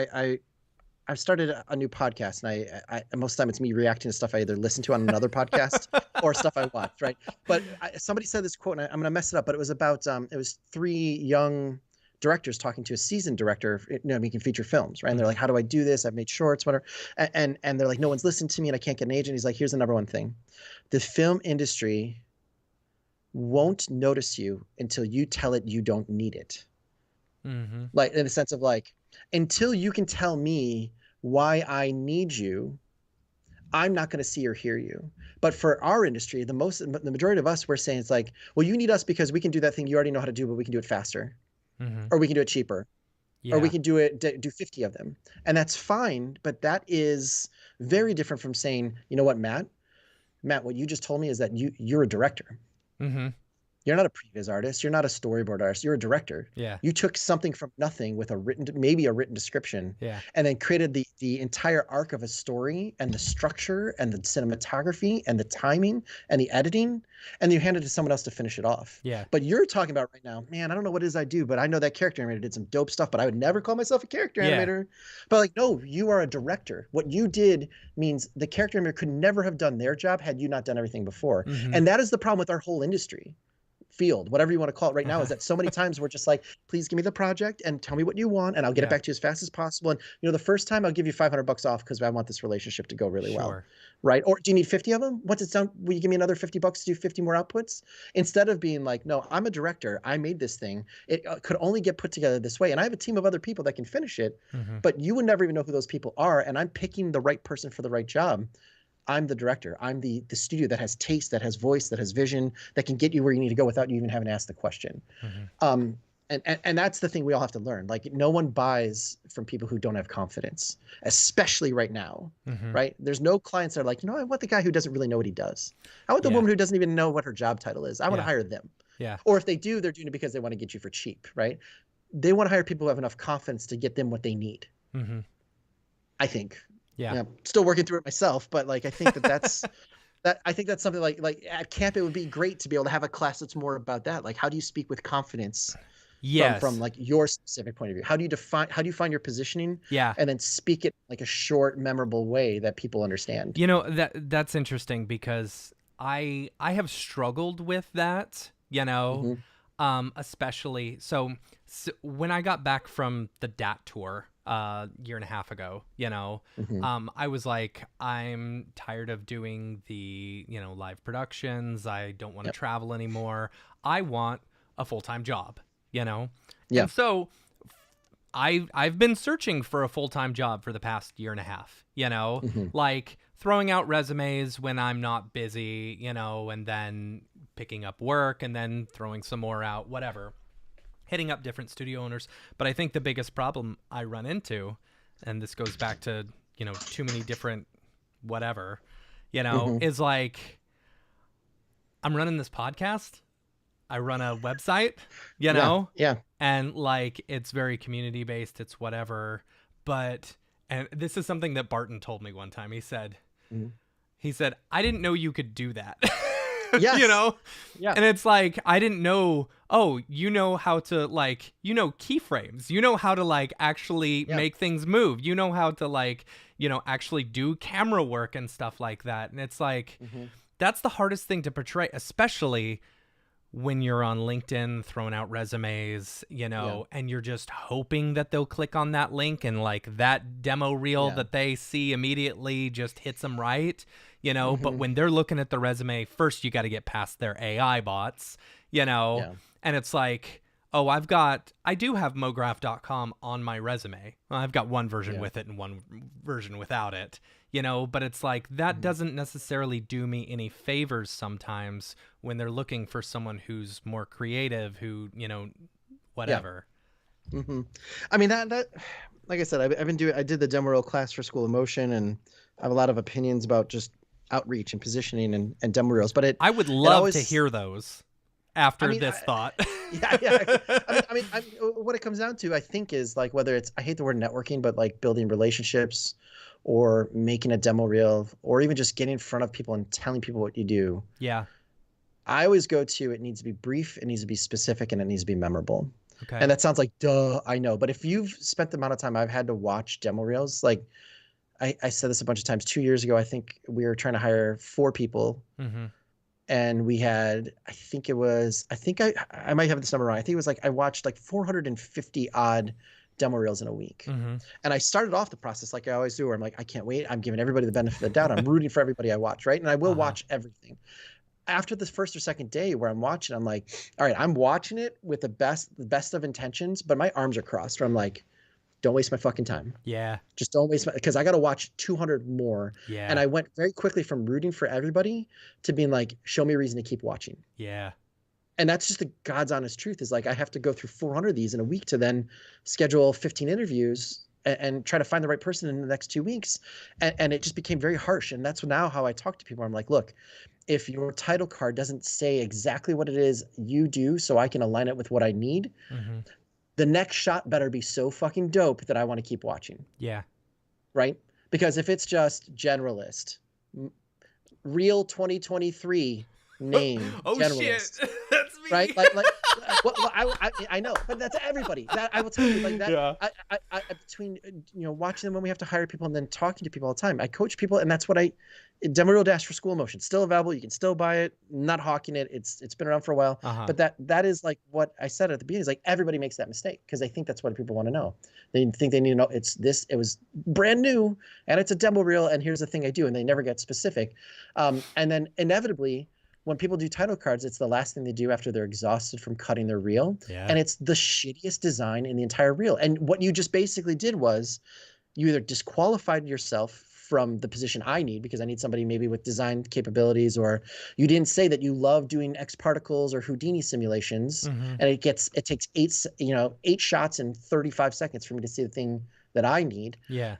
I've started a new podcast, and I most of the time it's me reacting to stuff I either listen to on another podcast or stuff I watch, right? But somebody said this quote, and I'm going to mess it up, but it was about it was 3 young directors talking to a seasoned director, making feature films, right? And they're like, how do I do this? I've made shorts, whatever. And they're like, no one's listened to me and I can't get an agent. He's like, here's the number one thing. The film industry won't notice you until you tell it you don't need it. Like in the sense of like, until you can tell me why I need you, I'm not going to see or hear you. But for our industry, the majority of us, we're saying it's like, well, you need us because we can do that thing you already know how to do, but we can do it faster. Or we can do it cheaper, or we can do 50 of them. And that's fine. But that is very different from saying, you know what, Matt, what you just told me is that you're a director. You're not a previs artist. You're not a storyboard artist. You're a director. Yeah. You took something from nothing with maybe a written description, and then created the entire arc of a story and the structure and the cinematography and the timing and the editing, and you handed it to someone else to finish it off. Yeah. But you're talking about right now, man, I don't know what it is I do, but I know that character animator did some dope stuff, but I would never call myself a character animator. But like, no, you are a director. What you did means the character animator could never have done their job had you not done everything before. And that is the problem with our whole industry. Field, whatever you want to call it right now, is that so many times we're just like, please give me the project and tell me what you want and I'll get it back to you as fast as possible. And the first time I'll give you $500 off because I want this relationship to go really well. Right. Or do you need 50 of them? What's it sound? Will you give me another $50 to do 50 more outputs? Instead of being like, no, I'm a director. I made this thing. It could only get put together this way. And I have a team of other people that can finish it, but you would never even know who those people are. And I'm picking the right person for the right job. I'm the director. I'm the studio that has taste, that has voice, that has vision, that can get you where you need to go without you even having to ask the question. And that's the thing we all have to learn. Like, no one buys from people who don't have confidence, especially right now, right? There's no clients that are like, I want the guy who doesn't really know what he does. I want the woman who doesn't even know what her job title is. I want to hire them. Or if they do, they're doing it because they want to get you for cheap, right? They want to hire people who have enough confidence to get them what they need. I think. Yeah, still working through it myself, but like I think that's I think that's something like at camp it would be great to be able to have a class that's more about that. Like, how do you speak with confidence? From like your specific point of view. How do you find your positioning? And then speak it like a short, memorable way that people understand. That's interesting because I have struggled with that. especially so when I got back from the DAT tour year and a half ago, I was like, I'm tired of doing the, live productions. I don't want to travel anymore. I want a full-time job, Yeah. And so I've been searching for a full-time job for the past year and a half, like throwing out resumes when I'm not busy, and then picking up work and then throwing some more out, whatever, hitting up different studio owners. But I think the biggest problem I run into, and this goes back to, too many different whatever, is like, I'm running this podcast. I run a website, Yeah. and like, it's very community based. It's whatever. But, and this is something that Barton told me one time. He said, I didn't know you could do that. Yes. Yeah. And it's like, I didn't know, you know how to like, keyframes, how to like actually make things move. You know how to like, actually do camera work and stuff like that. And it's like, that's the hardest thing to portray, especially when you're on LinkedIn throwing out resumes, and you're just hoping that they'll click on that link and like that demo reel that they see immediately just hits them right, but when they're looking at the resume, first you got to get past their AI bots, and it's like, I do have mograph.com on my resume. Well, I've got one version with it and one version without it, but it's like that doesn't necessarily do me any favors sometimes when they're looking for someone who's more creative, who, whatever. I mean, that, like I said, I did the demo reel class for School of Motion, and I have a lot of opinions about just outreach and positioning and demo reels, but I would love to hear those after this thought. What it comes down to, I think, is like, whether it's, I hate the word networking, but like building relationships or making a demo reel or even just getting in front of people and telling people what you do. Yeah. I always go to, it needs to be brief, it needs to be specific, and it needs to be memorable. Okay. And that sounds like, duh, I know. But if you've spent the amount of time I've had to watch demo reels, like I said this a bunch of times, 2 years ago, I think we were trying to hire 4 people. And we had, I might have this number wrong. I think it was like, I watched like 450 odd demo reels in a week. And I started off the process like I always do, where I'm like, I can't wait. I'm giving everybody the benefit of the doubt. I'm rooting for everybody I watch, right? And I will watch everything. After this first or second day where I'm watching, I'm like, all right, I'm watching it with the best of intentions, but my arms are crossed, where I'm like, don't waste my fucking time. Yeah. Just don't waste because I got to watch 200 more. Yeah. And I went very quickly from rooting for everybody to being like, show me a reason to keep watching. Yeah. And that's just the God's honest truth, is like, I have to go through 400 of these in a week to then schedule 15 interviews and try to find the right person in the next 2 weeks. And it just became very harsh. And that's now how I talk to people. I'm like, look, if your title card doesn't say exactly what it is you do so I can align it with what I need, the next shot better be so fucking dope that I want to keep watching. Yeah. Right? Because if it's just generalist, real 2023 name, generalist, shit. That's me. right? I know, but that's everybody. That I will tell you, like that. Yeah. I between watching them when we have to hire people and then talking to people all the time. I coach people, and that's what Demo Reel Dash for School Motion, still available. You can still buy it. Not hawking it. It's been around for a while. But that is like what I said at the beginning. Is like, everybody makes that mistake because they think that's what people want to know. They think they need to know it was brand new and it's a demo reel and here's the thing I do, and they never get specific. And then inevitably, when people do title cards, it's the last thing they do after they're exhausted from cutting their reel. Yeah. And it's the shittiest design in the entire reel. And what you just basically did was you either disqualified yourself from the position I need, because I need somebody maybe with design capabilities, or you didn't say that you love doing X particles or Houdini simulations. And it takes 8 shots in 35 seconds for me to see the thing that I need. Yeah.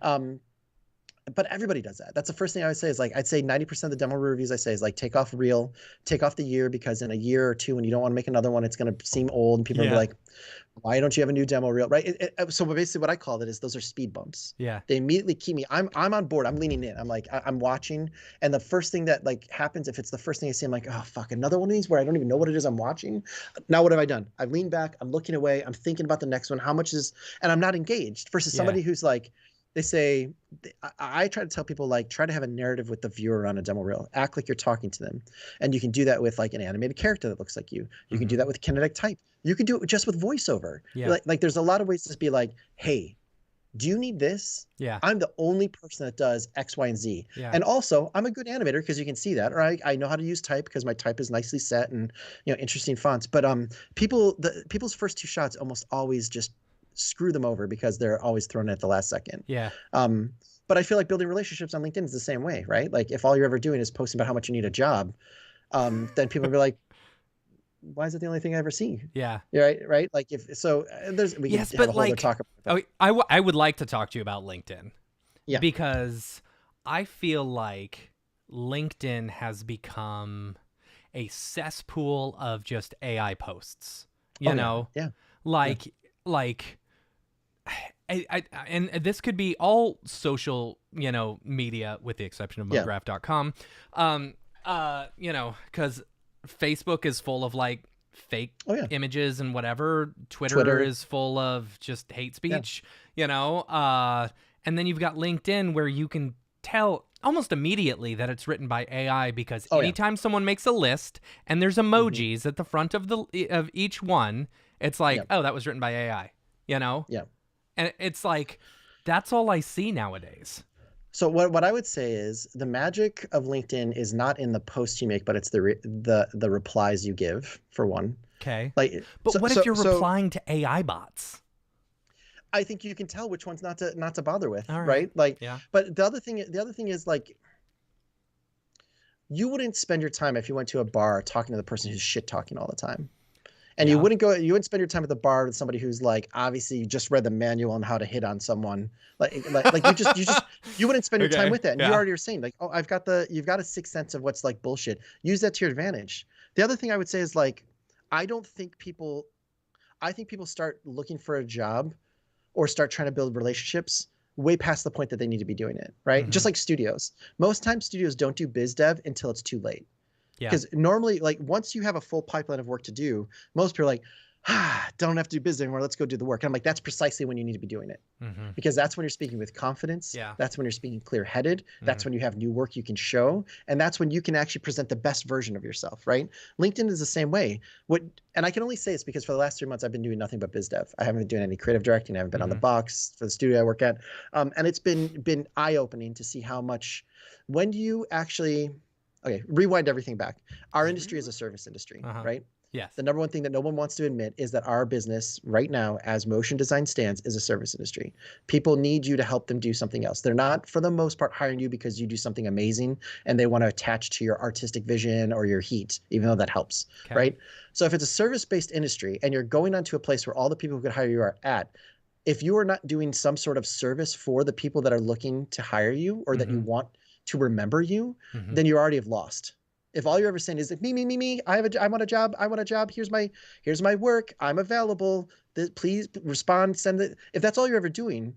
But everybody does that. That's the first thing I would say is like, I'd say 90% of the demo reviews I say is like, take off reel, take off the year, because in a year or two, when you don't want to make another one, it's going to seem old and people will be like, why don't you have a new demo reel? Right. So basically what I call it is those are speed bumps. Yeah. They immediately keep me, I'm on board. I'm leaning in. I'm like, I'm watching. And the first thing that like happens, if it's the first thing I see, I'm like, oh fuck, another one of these where I don't even know what it is I'm watching. Now, what have I done? I've leaned back. I'm looking away. I'm thinking about the next one. How much is, and I'm not engaged versus somebody who's like, they say, I try to tell people, like, try to have a narrative with the viewer on a demo reel. Act like you're talking to them. And you can do that with like an animated character that looks like you. You can do that with kinetic type. You can do it just with voiceover. Yeah. Like there's a lot of ways to be like, hey, do you need this? Yeah. I'm the only person that does X, Y, and Z. Yeah. And also, I'm a good animator because you can see that, or I know how to use type because my type is nicely set and, you know, interesting fonts. But people's first two shots almost always just screw them over because they're always thrown in at the last second. Yeah. But I feel like building relationships on LinkedIn is the same way, right? Like if all you're ever doing is posting about how much you need a job, then people will be like, why is it the only thing I ever see? Yeah. Right. Like if so, we can have but a whole other like, talk about that. I would like to talk to you about LinkedIn. Yeah. Because I feel like LinkedIn has become a cesspool of just AI posts. You know? Yeah. Like and this could be all social, you know, media with the exception of MoGraph.com. You know, because Facebook is full of like fake images and whatever. Twitter is full of just hate speech, you know. And then you've got LinkedIn where you can tell almost immediately that it's written by AI because anytime someone makes a list and there's emojis at the front of each one, it's like, oh, that was written by AI, you know? Yeah. And it's like, that's all I see nowadays. So what I would say is the magic of LinkedIn is not in the posts you make, but it's the replies you give, for one. Okay. Like, but what if you're replying to AI bots? I think you can tell which ones not to bother with, All right? Like, yeah. But the other thing is like, you wouldn't spend your time if you went to a bar talking to the person who's shit talking all the time. And you wouldn't spend your time at the bar with somebody who's like, obviously you just read the manual on how to hit on someone. Like you wouldn't spend your time with that. And you already are saying like, oh, you've got a sixth sense of what's like bullshit. Use that to your advantage. The other thing I would say is like, I think people start looking for a job or start trying to build relationships way past the point that they need to be doing it. Right. Just like studios. Most times studios don't do biz dev until it's too late. Because normally, like once you have a full pipeline of work to do, most people are like, don't have to do business anymore. Let's go do the work. And I'm like, that's precisely when you need to be doing it. Because that's when you're speaking with confidence. Yeah. That's when you're speaking clear-headed. That's when you have new work you can show. And that's when you can actually present the best version of yourself, right? LinkedIn is the same way. And I can only say it's because for the last 3 months, I've been doing nothing but biz dev. I haven't been doing any creative directing. I haven't been on the box for the studio I work at. And it's been eye-opening to see how much, when do you actually... Okay, rewind everything back. Our industry is a service industry, right? Yes. The number one thing that no one wants to admit is that our business right now, as motion design stands, is a service industry. People need you to help them do something else. They're not, for the most part, hiring you because you do something amazing and they want to attach to your artistic vision or your heat, even though that helps, right? So if it's a service-based industry and you're going onto a place where all the people who could hire you are at, if you are not doing some sort of service for the people that are looking to hire you or that you want to remember you, then you already have lost. If all you're ever saying is like, me, I want a job. Here's my work. I'm available. Please respond, send it. If that's all you're ever doing,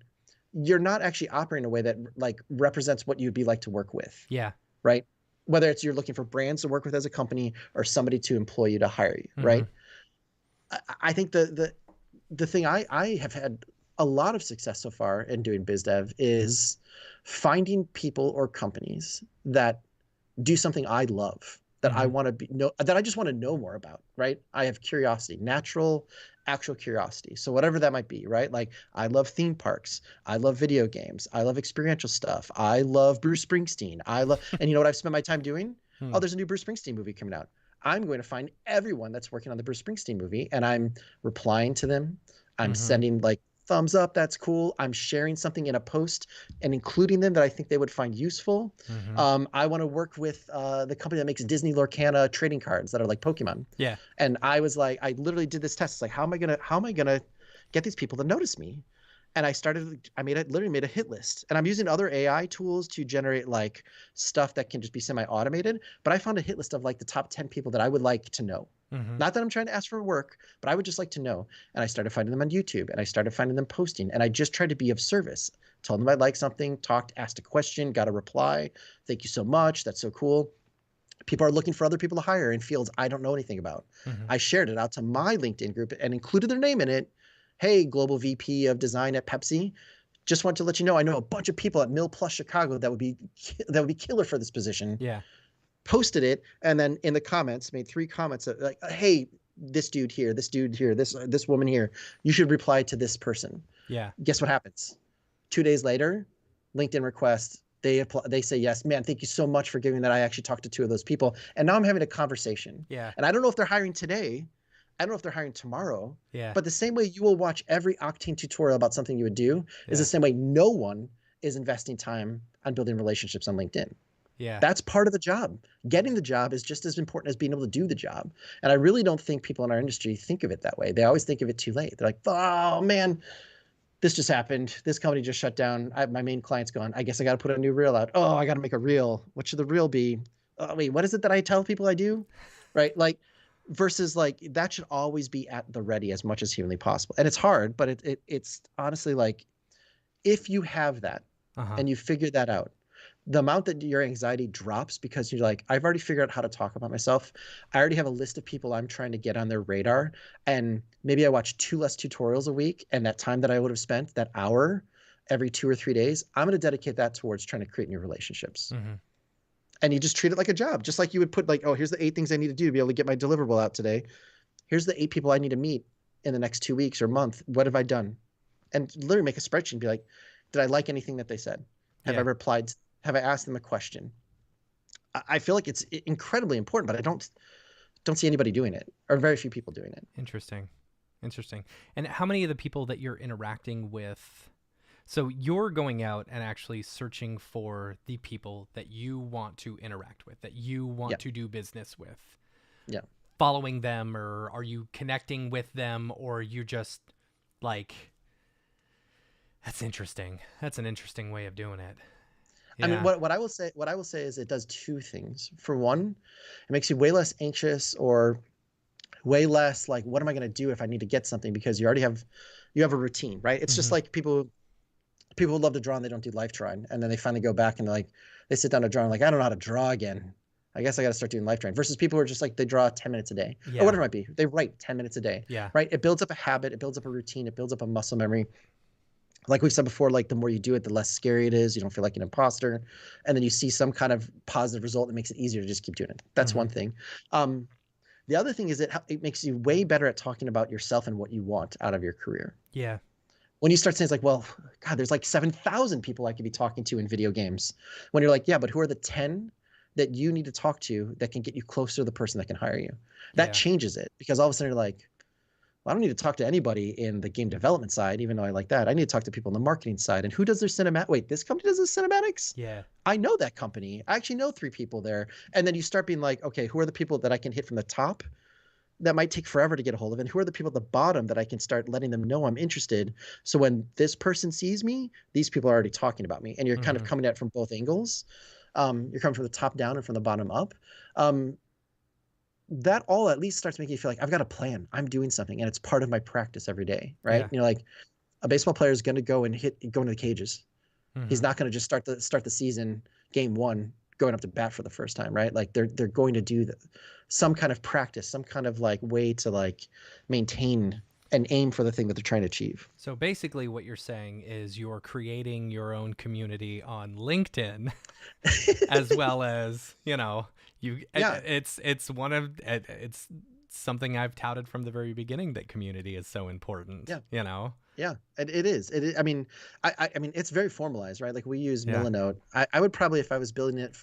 you're not actually operating in a way that like represents what you'd be like to work with. Yeah. Right. Whether it's you're looking for brands to work with as a company or somebody to employ you to hire you. Right. I think the thing I have had a lot of success so far in doing biz dev is finding people or companies that do something I love, that I want to that I just want to know more about, right? I have curiosity, natural, actual curiosity. So whatever that might be, right? Like I love theme parks. I love video games. I love experiential stuff. I love Bruce Springsteen. And you know what I've spent my time doing? Oh, there's a new Bruce Springsteen movie coming out. I'm going to find everyone that's working on the Bruce Springsteen movie and I'm replying to them. I'm sending like thumbs up, that's cool. I'm sharing something in a post and including them that I think they would find useful. I want to work with the company that makes Disney Lorcana trading cards that are like Pokemon. Yeah. And I was like, I literally did this test. It's like, how am I gonna get these people to notice me? And I literally made a hit list. And I'm using other AI tools to generate like stuff that can just be semi-automated. But I found a hit list of like the top 10 people that I would like to know. Not that I'm trying to ask for work, but I would just like to know. And I started finding them on YouTube and I started finding them posting. And I just tried to be of service. Told them I liked something, asked a question, got a reply. Thank you so much. That's so cool. People are looking for other people to hire in fields I don't know anything about. I shared it out to my LinkedIn group and included their name in it. Hey, global VP of design at Pepsi, Just want to let you know, I know a bunch of people at Mill Plus Chicago that would be killer for this position. Yeah. Posted it, and then in the comments made 3 comments like, hey, this dude here, this woman here, you should reply to this person. Yeah. Guess what happens? 2 days later, LinkedIn request, they say yes. Man, thank you so much for giving that. I actually talked to 2 of those people, and now I'm having a conversation. Yeah. And I don't know if they're hiring today. I don't know if they're hiring tomorrow. Yeah. But the same way you will watch every Octane tutorial about something you would do is the same way no one is investing time on building relationships on LinkedIn. Yeah. That's part of the job. Getting the job is just as important as being able to do the job. And I really don't think people in our industry think of it that way. They always think of it too late. They're like, oh man, this just happened. This company just shut down. My main client's gone. I guess I got to put a new reel out. Oh, I got to make a reel. What should the reel be? Oh, wait, what is it that I tell people I do? Right? Like, versus like, that should always be at the ready as much as humanly possible. And it's hard, but it's honestly like, if you have that and you figure that out, the amount that your anxiety drops because you're like, I've already figured out how to talk about myself. I already have a list of people I'm trying to get on their radar. And maybe I watch 2 less tutorials a week. And that time that I would have spent, that hour every 2 or 3 days, I'm going to dedicate that towards trying to create new relationships. And you just treat it like a job, just like you would put like, oh, here's the 8 things I need to do to be able to get my deliverable out today. Here's the 8 people I need to meet in the next 2 weeks or month. What have I done? And literally make a spreadsheet and be like, did I like anything that they said? Have I replied? Have I asked them a question? I feel like it's incredibly important, but I don't see anybody doing it, or very few people doing it. Interesting. And how many of the people that you're interacting with, so you're going out and actually searching for the people that you want to interact with, that you want to do business with, following them, or are you connecting with them, or you just like, that's interesting. That's an interesting way of doing it. I mean, what I will say is it does 2 things. For one, it makes you way less anxious or way less like, what am I going to do if I need to get something? Because you have a routine, right? It's just like people who love to draw and they don't do life drawing. And then they finally go back and they sit down to draw and like, I don't know how to draw again. I guess I got to start doing life drawing. Versus people who are just like, they draw 10 minutes a day or whatever it might be. They write 10 minutes a day, right? It builds up a habit. It builds up a routine. It builds up a muscle memory. Like we've said before, like the more you do it, the less scary it is. You don't feel like an imposter. And then you see some kind of positive result that makes it easier to just keep doing it. That's one thing. The other thing is that it makes you way better at talking about yourself and what you want out of your career. Yeah. When you start saying it's like, well, God, there's like 7,000 people I could be talking to in video games. When you're like, yeah, but who are the 10 that you need to talk to that can get you closer to the person that can hire you? That changes it, because all of a sudden you're like, well, I don't need to talk to anybody in the game development side, even though I like that. I need to talk to people on the marketing side. And who does their cinematic? Wait, this company does the cinematics? Yeah. I know that company. I actually know 3 people there. And then you start being like, okay, who are the people that I can hit from the top that might take forever to get a hold of? And who are the people at the bottom that I can start letting them know I'm interested? So when this person sees me, these people are already talking about me. And you're kind of coming at it from both angles. You're coming from the top down and from the bottom up. That all at least starts making you feel like I've got a plan. I'm doing something, and it's part of my practice every day, right? Yeah. You're like, a baseball player is going to go into the cages. He's not going to just start the season game 1 going up to bat for the first time, right? Like they're going to do some kind of practice, some kind of like way to like maintain and aim for the thing that they're trying to achieve. So basically what you're saying is you're creating your own community on LinkedIn as well as, it's something I've touted from the very beginning, that community is so important. Yeah, it is. I mean, I mean, it's very formalized, right? Like we use Milanote. I would probably, if I was building it,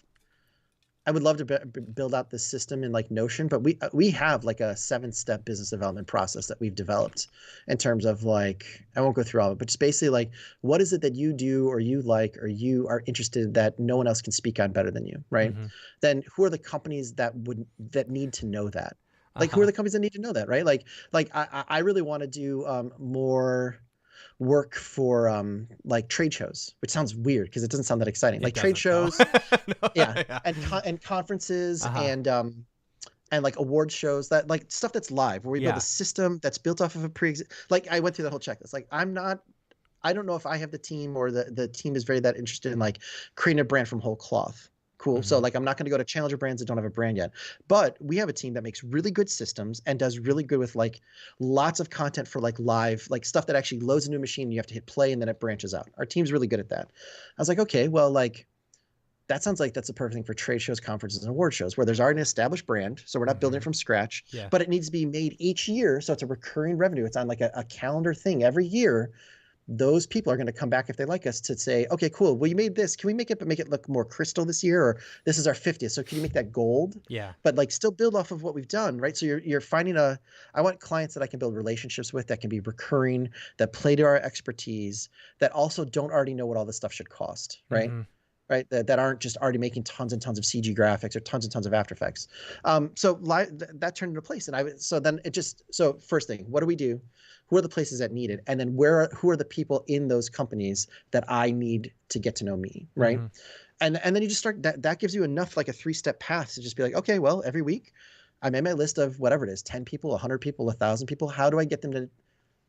I would love to build out this system in like Notion, but we have like a 7-step business development process that we've developed in terms of like, I won't go through all of it, but just basically like, what is it that you do or you like or you are interested in that no one else can speak on better than you, right? Then who are the companies that need to know that? Like who are the companies that need to know that, right? Like I really want to do more work for like trade shows, which sounds weird because it doesn't sound that exciting. Like trade shows, and conferences and like award shows, that like stuff that's live, where we build a system that's built off of a like I went through the whole checklist. Like I don't know if I have the team or the team is that interested in like creating a brand from whole cloth. Cool. So like I'm not going to go to challenger brands that don't have a brand yet. But we have a team that makes really good systems and does really good with like lots of content for like live, like stuff that actually loads into a machine and you have to hit play and then it branches out. Our team's really good at that. I was like, okay, well, like that sounds like that's a perfect thing for trade shows, conferences, and award shows where there's already an established brand. So we're not building it from scratch, Yeah. but it needs to be made each year. So it's a recurring revenue. It's on like a calendar thing every year. Those people are going to come back if they like us to say, okay, cool. Well, you made this. Can we make it look more crystal this year? Or this is our 50th. So can you make that gold? Yeah. But like still build off of what we've done, right? So you're finding I want clients that I can build relationships with that can be recurring, that play to our expertise, that also don't already know what all this stuff should cost, right? Right, that aren't just already making tons and tons of CG graphics or tons and tons of After Effects. So that turned into place, and so first thing, what do we do? Who are the places that need it, and then who are the people in those companies that I need to get to know me, right? And then you just start that gives you enough like a 3-step path to just be like, okay, well, every week I made my list of whatever it is, 10 people, 100 people, 1,000 people. How do I get them to?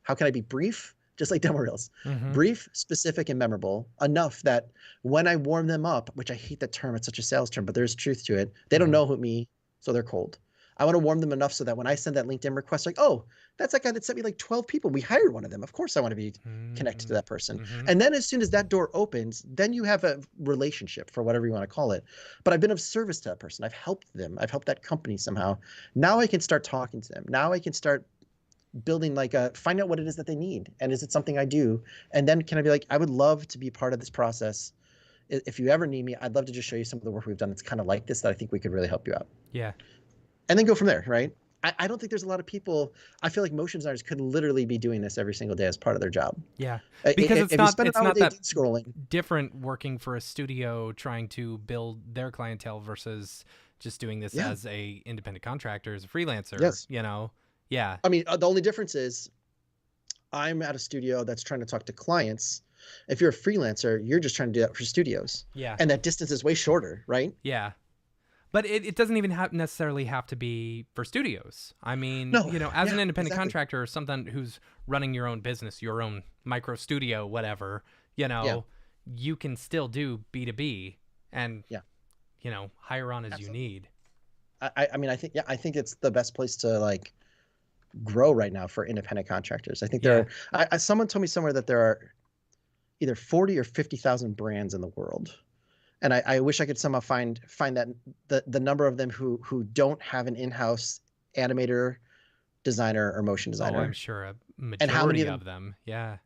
How can I be brief? Just like demo reels, brief, specific, and memorable enough that when I warm them up, which I hate that term, it's such a sales term, but there's truth to it. They don't know me, so they're cold. I want to warm them enough so that when I send that LinkedIn request, like, oh, that's that guy that sent me like 12 people. We hired one of them. Of course I want to be connected to that person. And then as soon as that door opens, then you have a relationship for whatever you want to call it. But I've been of service to that person. I've helped them. I've helped that company somehow. Now I can start talking to them. Now I can start building find out what it is that they need. And is it something I do? And then can I be like, I would love to be part of this process. If you ever need me, I'd love to just show you some of the work we've done that's kind of like this that I think we could really help you out. Yeah. And then go from there, right? I don't think there's a lot of people. I feel like motion designers could literally be doing this every single day as part of their job. Yeah, because it's not that scrolling. different working for a studio trying to build their clientele versus just doing this as a independent contractor, as a freelancer. Yes. You know. Yeah. I mean, the only difference is I'm at a studio that's trying to talk to clients. If you're a freelancer, you're just trying to do that for studios. Yeah. And that distance is way shorter, right? Yeah. But it doesn't even necessarily have to be for studios. I mean, you know, as an independent contractor or something who's running your own business, your own micro studio, whatever, you know, you can still do B2B and, you know, hire on as you need. I mean, I think it's the best place to like grow right now for independent contractors. I think there are, someone told me somewhere that there are either 40 or 50,000 brands in the world. And I wish I could somehow find that the number of them who don't have an in-house animator, designer, or motion designer. Oh, I'm sure a majority of them. Yeah.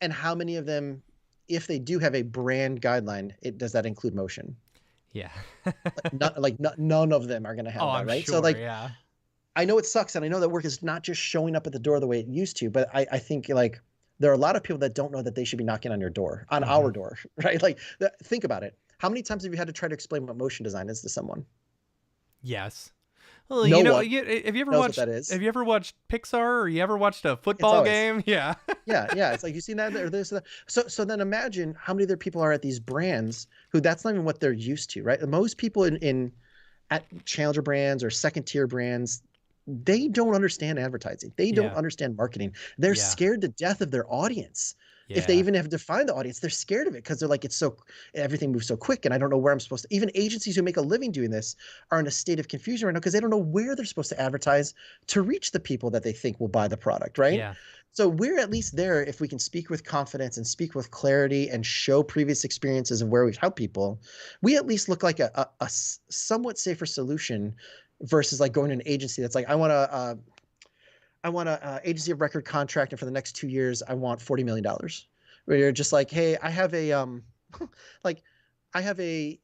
And how many of them, if they do have a brand guideline, does that include motion? Yeah. None of them are going to have that, right? Sure, so like, I know it sucks, and I know that work is not just showing up at the door the way it used to, but I think like there are a lot of people that don't know that they should be knocking on your door, on our door, right? Like, think about it. How many times have you had to try to explain what motion design is to someone? Yes. Well, have you ever watched Pixar, or you ever watched a football game? Yeah. yeah. It's like, you seen that or this or that. So then imagine how many other people are at these brands who that's not even what they're used to, right? Most people at challenger brands or second tier brands, they don't understand advertising. They don't understand marketing. They're scared to death of their audience. Yeah. If they even have defined the audience, they're scared of it because they're like, everything moves so quick and I don't know where I'm supposed to. Even agencies who make a living doing this are in a state of confusion right now because they don't know where they're supposed to advertise to reach the people that they think will buy the product, right? Yeah. So we're at least there if we can speak with confidence and speak with clarity and show previous experiences of where we've helped people. We at least look like a somewhat safer solution versus like going to an agency that's like, I want a agency of record contract, and for the next 2 years, I want $40 million. Where you're just like, hey, I have a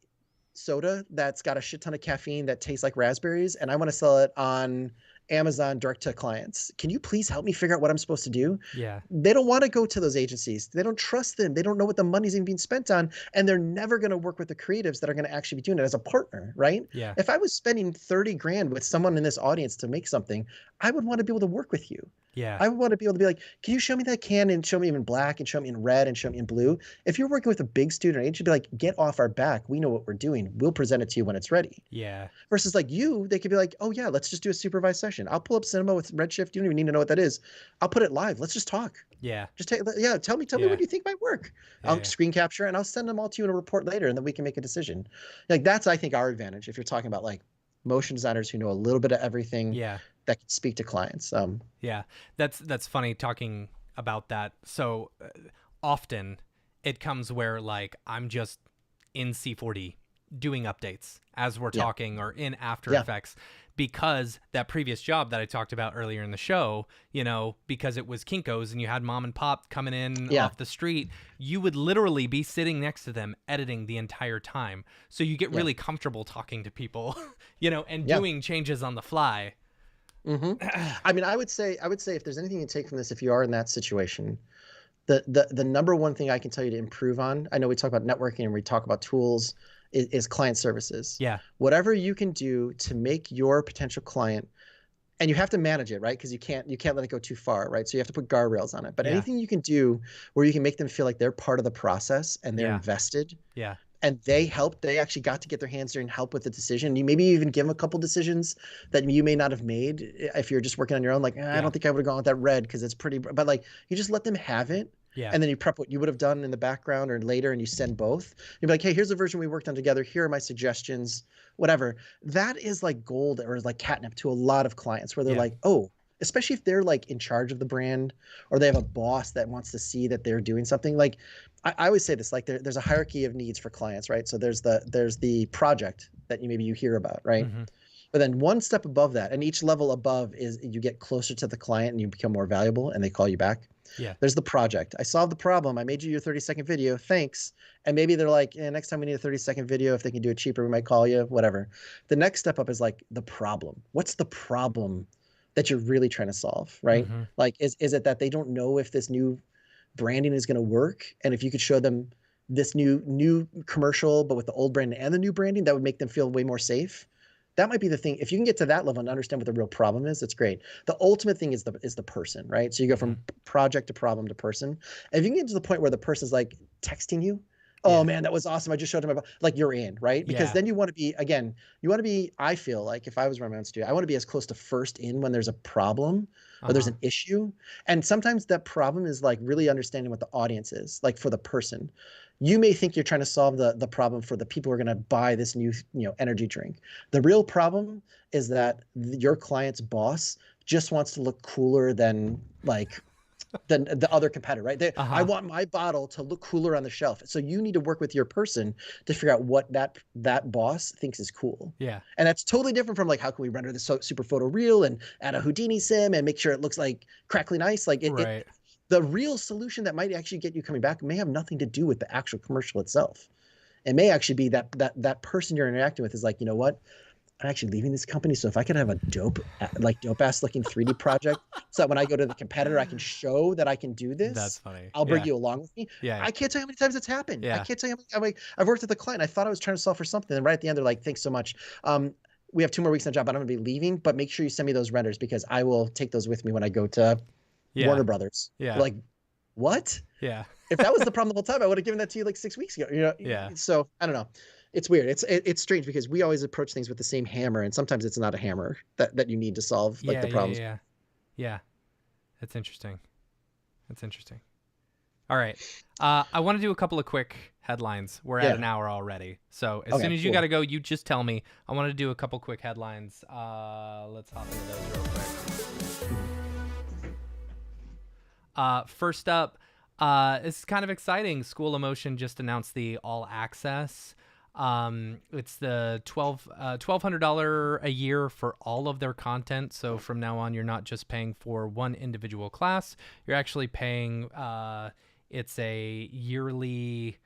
soda that's got a shit ton of caffeine that tastes like raspberries, and I want to sell it on Amazon direct to clients. Can you please help me figure out what I'm supposed to do? Yeah. They don't want to go to those agencies. They don't trust them. They don't know what the money's even being spent on, and they're never going to work with the creatives that are going to actually be doing it as a partner, right? Yeah. If I was spending 30 grand with someone in this audience to make something, I would want to be able to work with you. Yeah. I want to be able to be like, can you show me that can and show me in black and show me in red and show me in blue? If you're working with a big student, it should be like, get off our back. We know what we're doing. We'll present it to you when it's ready. Yeah. Versus like they could be like, oh yeah, let's just do a supervised session. I'll pull up Cinema with Redshift. You don't even need to know what that is. I'll put it live. Let's just talk. Yeah. Just tell me Yeah. what you think might work. Yeah, I'll yeah. screen capture and I'll send them all to you in a report later, and then we can make a decision. Like that's, I think, our advantage if you're talking about like motion designers who know a little bit of everything Yeah. that can speak to clients. Yeah. That's funny talking about that. So often it comes where like I'm just in C40 doing updates as we're Yeah. talking, or in After Yeah. Effects, because that previous job that I talked about earlier in the show, you know, because it was Kinko's and you had mom and pop coming in Yeah. off the street, you would literally be sitting next to them editing the entire time. So you get Yeah. really comfortable talking to people, you know, and Yeah. doing changes on the fly. I mean, I would say if there's anything you take from this, if you are in that situation, the number one thing I can tell you to improve on, I know we talk about networking and we talk about tools, is client services. Yeah. Whatever you can do to make your potential client, and you have to manage it, right? Because you can't let it go too far, right? So you have to put guardrails on it. But Yeah. anything you can do where you can make them feel like they're part of the process and they're Yeah. invested, Yeah. and they actually got to get their hands there and help with the decision. You maybe even give them a couple decisions that you may not have made if you're just working on your own. Like, I don't think I would have gone with that red because it's pretty, but like you just let them have it. Yeah. And then you prep what you would have done in the background or later, and you send both. You'd be like, hey, here's a version we worked on together. Here are my suggestions, whatever. That is like gold, or like catnip to a lot of clients where they're Yeah. like, oh, especially if they're like in charge of the brand or they have a boss that wants to see that they're doing something. Like I always say this, like there's a hierarchy of needs for clients, right? So there's the project that you hear about, right? Mhm. But then one step above that, and each level above is you get closer to the client and you become more valuable and they call you back. Yeah. There's the project. I solved the problem. I made you your 30-second video. Thanks. And maybe they're like, next time we need a 30-second video. If they can do it cheaper, we might call you, whatever. The next step up is like the problem. What's the problem that you're really trying to solve, right? Mhm. Like, is it that they don't know if this new branding is going to work? And if you could show them this new commercial, but with the old brand and the new branding, that would make them feel way more safe. That might be the thing. If you can get to that level and understand what the real problem is, it's great. The ultimate thing is the person, right? So you go from project to problem to person. And if you can get to the point where the person's like texting you, oh Yeah. man, that was awesome. I just showed him like you're in, right? Because Yeah. then you want to be, I feel like if I was running my own studio, I want to be as close to first in when there's a problem or there's Uh-huh. an issue. And sometimes that problem is like really understanding what the audience is, like for the person. You may think you're trying to solve the problem for the people who are going to buy this new, energy drink. The real problem is that your client's boss just wants to look cooler than the other competitor, right? Uh-huh. I want my bottle to look cooler on the shelf. So you need to work with your person to figure out what that boss thinks is cool. Yeah. And that's totally different from like, how can we render this super photo real and add a Houdini sim and make sure it looks like crackly nice? Like Right. the real solution that might actually get you coming back may have nothing to do with the actual commercial itself. It may actually be that person you're interacting with is like, you know what? I'm actually leaving this company. So if I could have a dope ass looking 3D project, so that when I go to the competitor, I can show that I can do this. That's funny. I'll bring Yeah. you along with me. Yeah. I can't tell you how many times it's happened. Yeah. I can't tell you how many, I've worked with a client. I thought I was trying to solve for something. And right at the end, they're like, thanks so much. We have 2 more weeks on the job, but I'm going to be leaving, but make sure you send me those renders because I will take those with me when I go to Yeah. Warner Brothers. Yeah. Like, what? Yeah. If that was the problem the whole time, I would have given that to you like 6 weeks ago. Yeah. So I don't know. It's weird. It's strange because we always approach things with the same hammer, and sometimes it's not a hammer that you need to solve like the problems. Yeah. That's interesting. All right. I want to do a couple of quick headlines. We're at an hour already. So as Okay, soon as you cool. got to go, you just tell me. I want to do a couple quick headlines. Let's hop into those real quick. First up, it's kind of exciting. School of Motion just announced the All Access. It's the $1,200 a year for all of their content. So from now on, you're not just paying for one individual class. You're actually paying. It's a yearly.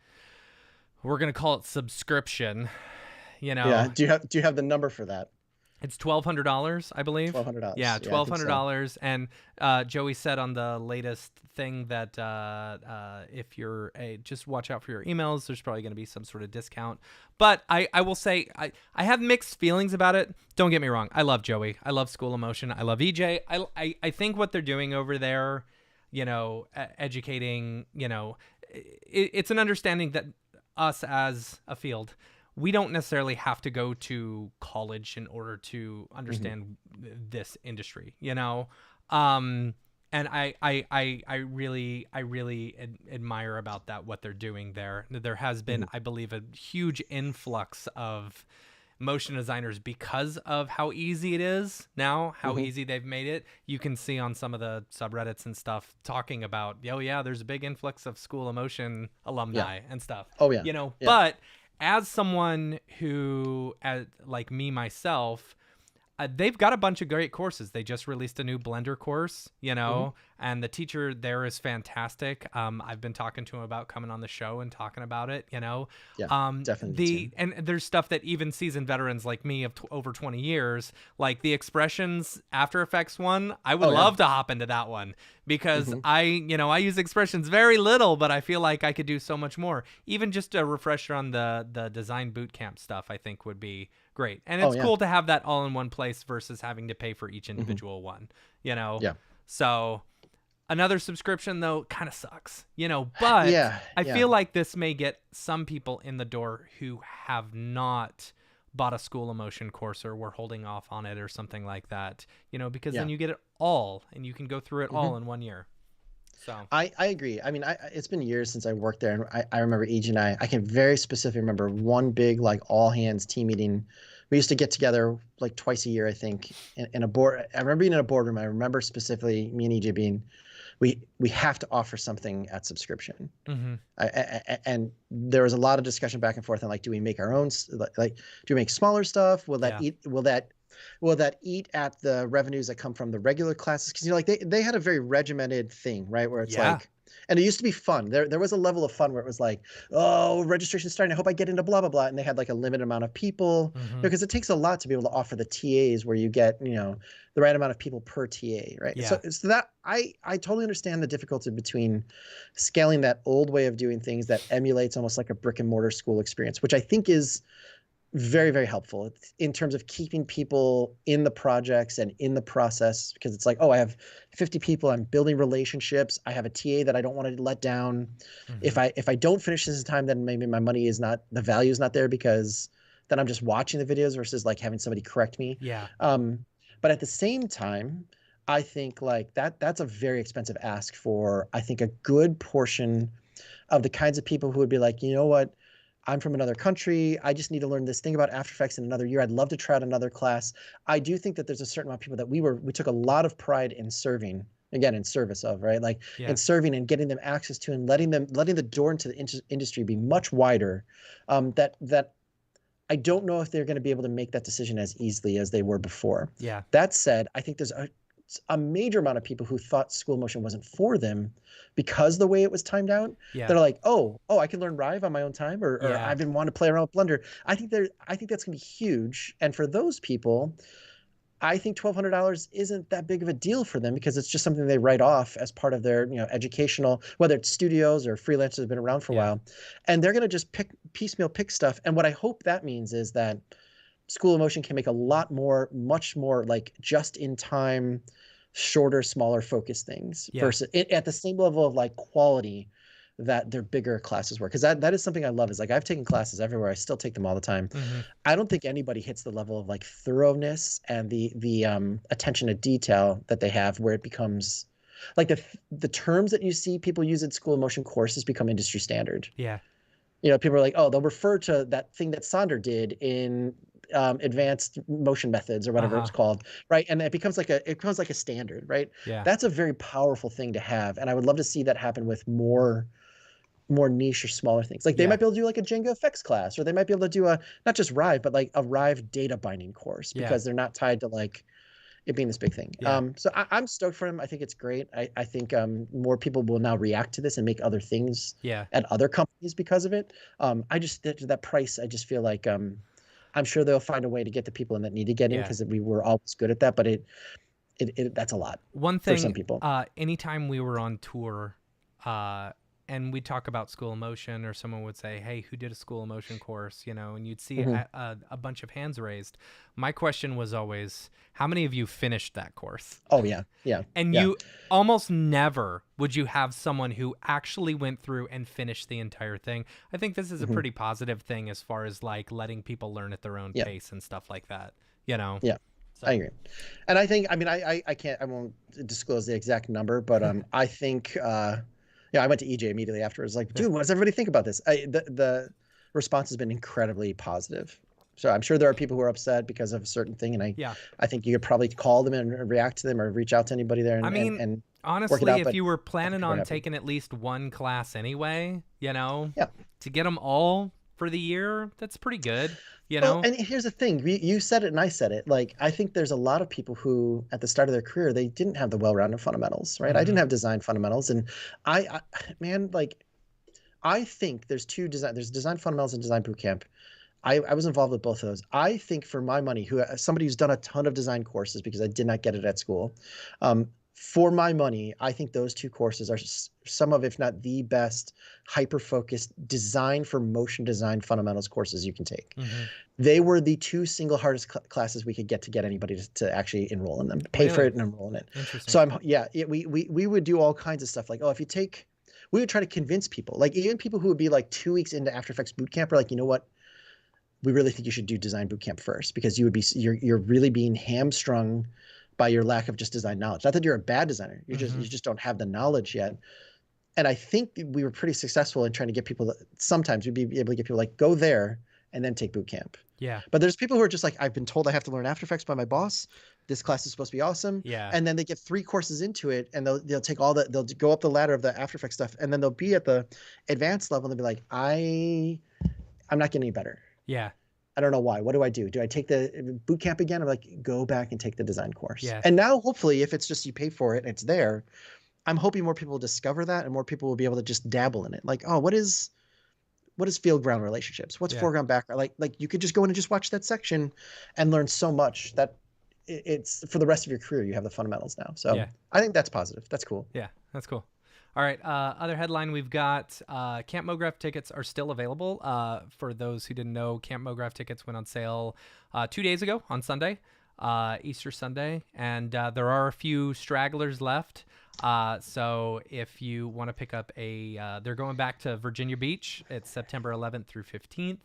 We're gonna call it subscription. Yeah. Do you have the number for that? It's $1,200, I believe. $1,200. Yeah, Yeah, I think so. $1,200. And Joey said on the latest thing that if you're just watch out for your emails. There's probably going to be some sort of discount. But I will say I have mixed feelings about it. Don't get me wrong. I love Joey. I love School of Motion. I love EJ. I think what they're doing over there, educating, it's an understanding that us as a field, we don't necessarily have to go to college in order to understand this industry, and I really admire about that, what they're doing there. There has been, I believe, a huge influx of motion designers because of how easy it is now, how easy they've made it. You can see on some of the subreddits and stuff talking about, oh yeah, there's a big influx of School of Motion alumni and stuff. Oh yeah. But as someone who, like me myself, they've got a bunch of great courses. They just released a new Blender course, and the teacher there is fantastic. I've been talking to him about coming on the show and talking about it, definitely. And there's stuff that even seasoned veterans like me of over 20 years, like the Expressions After Effects one, I would love to hop into that one because I use Expressions very little, but I feel like I could do so much more. Even just a refresher on the design bootcamp stuff, I think would be great. And it's cool to have that all in one place versus having to pay for each individual one, Yeah. So another subscription though kind of sucks, but I feel like this may get some people in the door who have not bought a School of Motion course or were holding off on it or something like that, because then you get it all and you can go through it all in 1 year. So I agree. I mean, it's been years since I worked there, and I remember EJ and I can very specifically remember one big like all hands team meeting. We used to get together like twice a year, I think, in a board. I remember being in a boardroom. I remember specifically me and EJ being, we have to offer something at subscription. And there was a lot of discussion back and forth on like, do we make our own? Like, do we make smaller stuff? Will that will that eat at the revenues that come from the regular classes? Because like they had a very regimented thing, right? Where it's like, and it used to be fun. There was a level of fun where it was like, oh, registration's starting. I hope I get into blah blah blah. And they had like a limited amount of people because it takes a lot to be able to offer the TAs where you get the right amount of people per TA, right? So that I totally understand the difficulty between scaling that old way of doing things that emulates almost like a brick and mortar school experience, which I think is very, very helpful in terms of keeping people in the projects and in the process, because it's like, oh, I have 50 people, I'm building relationships, I have a TA that I don't want to let down. If I don't finish this in time, then maybe my money is not, the value is not there, because then I'm just watching the videos versus like having somebody correct me. But at the same time, I think like that's a very expensive ask for, I think, a good portion of the kinds of people who would be like, you know what, I'm from another country. I just need to learn this thing about After Effects in another year. I'd love to try out another class. I do think that there's a certain amount of people that we took a lot of pride in serving, again, in service of, right? Like in serving and getting them access to and letting the door into the industry be much wider. That I don't know if they're going to be able to make that decision as easily as they were before. That said, I think there's a major amount of people who thought School of Motion wasn't for them because the way it was timed out. They're like, oh, I can learn Rive on my own time, or I've been wanting to play around with Blender. I think that's gonna be huge. And for those people, I think $1,200 isn't that big of a deal for them, because it's just something they write off as part of their educational, whether it's studios or freelancers have been around for a while, and they're gonna just piecemeal pick stuff. And what I hope that means is that School of Motion can make a lot more, much more like just in time, shorter, smaller focus things versus at the same level of like quality that their bigger classes were. Because that is something I love, is like I've taken classes everywhere. I still take them all the time. I don't think anybody hits the level of like thoroughness and the attention to detail that they have, where it becomes like the terms that you see people use in School of Motion courses become industry standard. People are like, oh, they'll refer to that thing that Sonder did in advanced motion methods or whatever it's called, right? And it becomes like a standard, right? That's a very powerful thing to have, and I would love to see that happen with more niche or smaller things. Like they might be able to do like a Jenga effects class, or they might be able to do a not just Rive, but like a Rive data binding course, because they're not tied to like it being this big thing. So I'm stoked for him. I think it's great. I think more people will now react to this and make other things at other companies because of it. I just that price, I just feel like I'm sure they'll find a way to get the people in that need to get in, Yeah. because we were always good at that. But that's a lot One for some thing, people. anytime we were on tour, and we talk about School of Motion, or someone would say, "Hey, who did a School of Motion course?" You know, and you'd see a bunch of hands raised. My question was always, "How many of you finished that course?" Oh yeah, yeah. And yeah. you almost never would you have someone who actually went through and finished the entire thing. I think this is a pretty positive thing as far as like letting people learn at their own pace and stuff like that. You know. Yeah. So. I agree. And I think, I mean, I won't disclose the exact number, but I think, yeah, I went to EJ immediately afterwards, like, dude, what does everybody think about this? The response has been incredibly positive. So I'm sure there are people who are upset because of a certain thing, and I think you could probably call them and react to them, or reach out to anybody there. And, I mean, and honestly, out, if you were planning on happy. taking at least one class anyway, you know, Yeah. to get them all for the year, that's pretty good. You know, and here's the thing: you said it, and I said it. Like, I think there's a lot of people who, at the start of their career, they didn't have the well-rounded fundamentals, right? I didn't have design fundamentals, and man, like, I think there's there's design fundamentals and design bootcamp. I was involved with both of those. I think, for my money, somebody who's done a ton of design courses, because I did not get it at school, for my money, I think those two courses are some of, if not the best, hyper-focused design for motion design fundamentals courses you can take. They were the two single hardest classes we could get anybody to actually enroll in them, pay for it and enroll in it. Interesting. So we would do all kinds of stuff. Like, we would try to convince people, like even people who would be like 2 weeks into After Effects bootcamp are like, you know what? We really think you should do design bootcamp first, because you're really being hamstrung by your lack of just design knowledge. Not that you're a bad designer, you just don't have the knowledge yet. And I think we were pretty successful in trying to get people sometimes we'd be able to get people like, go there and then take boot camp. Yeah. But there's people who are just like, I've been told I have to learn After Effects by my boss. This class is supposed to be awesome. Yeah. And then they get 3 courses into it, and they'll take they'll go up the ladder of the After Effects stuff, and then they'll be at the advanced level, and they'll be like, I'm not getting any better. Yeah. I don't know why. What do I do? Do I take the boot camp again? I'm like, go back and take the design course. Yeah. And now, hopefully, if it's just you pay for it and it's there, I'm hoping more people will discover that, and more people will be able to just dabble in it. Like, oh, what is field ground relationships? What's foreground background? Like you could just go in and just watch that section and learn so much that it's for the rest of your career, you have the fundamentals now. So I think that's positive. That's cool. Yeah, that's cool. All right. Other headline we've got, Camp MoGraph tickets are still available. For those who didn't know, Camp MoGraph tickets went on sale 2 days ago on Sunday, Easter Sunday, and there are a few stragglers left. So if you want to pick up they're going back to Virginia Beach. It's September 11th through 15th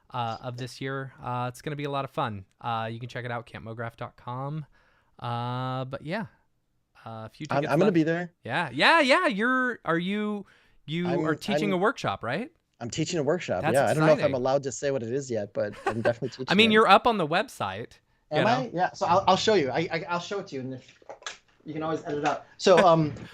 of this year. It's going to be a lot of fun. You can check it out, campmograph.com. But yeah. Few tickets I'm going to be there. Yeah. You are teaching a workshop, right? I'm teaching a workshop. That's I don't know if I'm exciting. allowed to say what it is yet, but I'm definitely teaching. I mean, it. you're up on the website. Am I? Yeah. So I'll show you. I'll show it to you, and you can always edit it out. So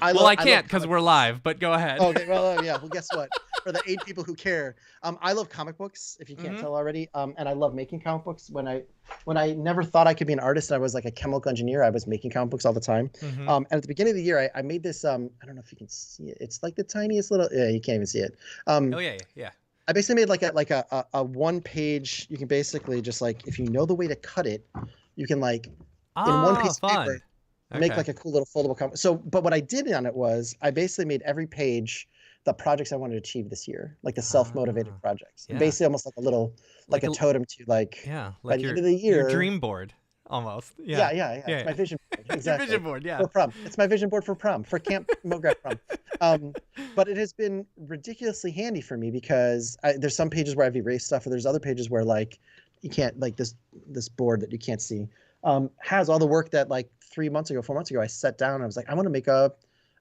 I can't because we're live. But go ahead. Okay. Well, yeah. Well, guess what? For the 8 people who care, I love comic books. If you can't tell already, and I love making comic books. When I never thought I could be an artist, and I was like a chemical engineer, I was making comic books all the time. And at the beginning of the year, I made this. I don't know if you can see it. It's like the tiniest little. Yeah, you can't even see it. Yeah. I basically made like a 1-page. You can basically just like, if you know the way to cut it, you can like in one piece of paper make like a cool little foldable comic. So, but what I did on it was I basically made every page the projects I wanted to achieve this year, like the self-motivated projects. Yeah. Basically, almost like a little like a totem to like by the end of the year. Your dream board. Almost. Yeah. It's my vision board. Exactly. Your vision board, yeah. For prom. It's my vision board for prom, for Camp MoGraph prom. But it has been ridiculously handy for me because there's some pages where I've erased stuff, or there's other pages where like you can't, like this board that you can't see has all the work that like 4 months ago, I sat down and I was like, I want to make a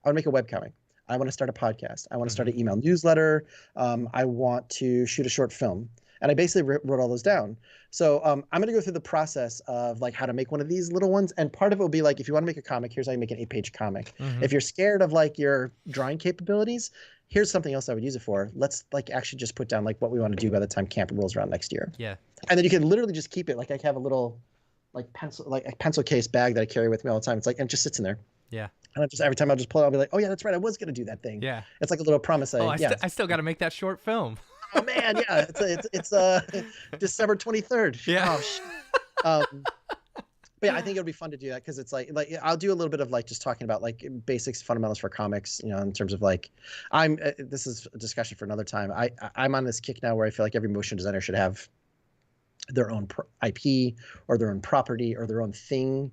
webcomic. I want to start a podcast. I want to start an email newsletter. I want to shoot a short film. And I basically wrote all those down. So I'm going to go through the process of like how to make one of these little ones. And part of it will be like, if you want to make a comic, here's how you make an 8-page comic. If you're scared of like your drawing capabilities, here's something else I would use it for. Let's like actually just put down like what we want to do by the time camp rolls around next year. Yeah. And then you can literally just keep it. Like I have a little like a pencil case bag that I carry with me all the time. It's like, and it just sits in there. Yeah. And every time I'll just pull it, I'll be like, oh yeah, that's right. I was going to do that thing. Yeah. it's like a little promise. I still got to make that short film. Oh man, yeah, it's December 23rd. Yeah. Oh, shit. But yeah, I think it'll be fun to do that because it's like I'll do a little bit of like just talking about like basics, fundamentals for comics, you know, in terms of like this is a discussion for another time. I'm on this kick now where I feel like every motion designer should have their own IP or their own property or their own thing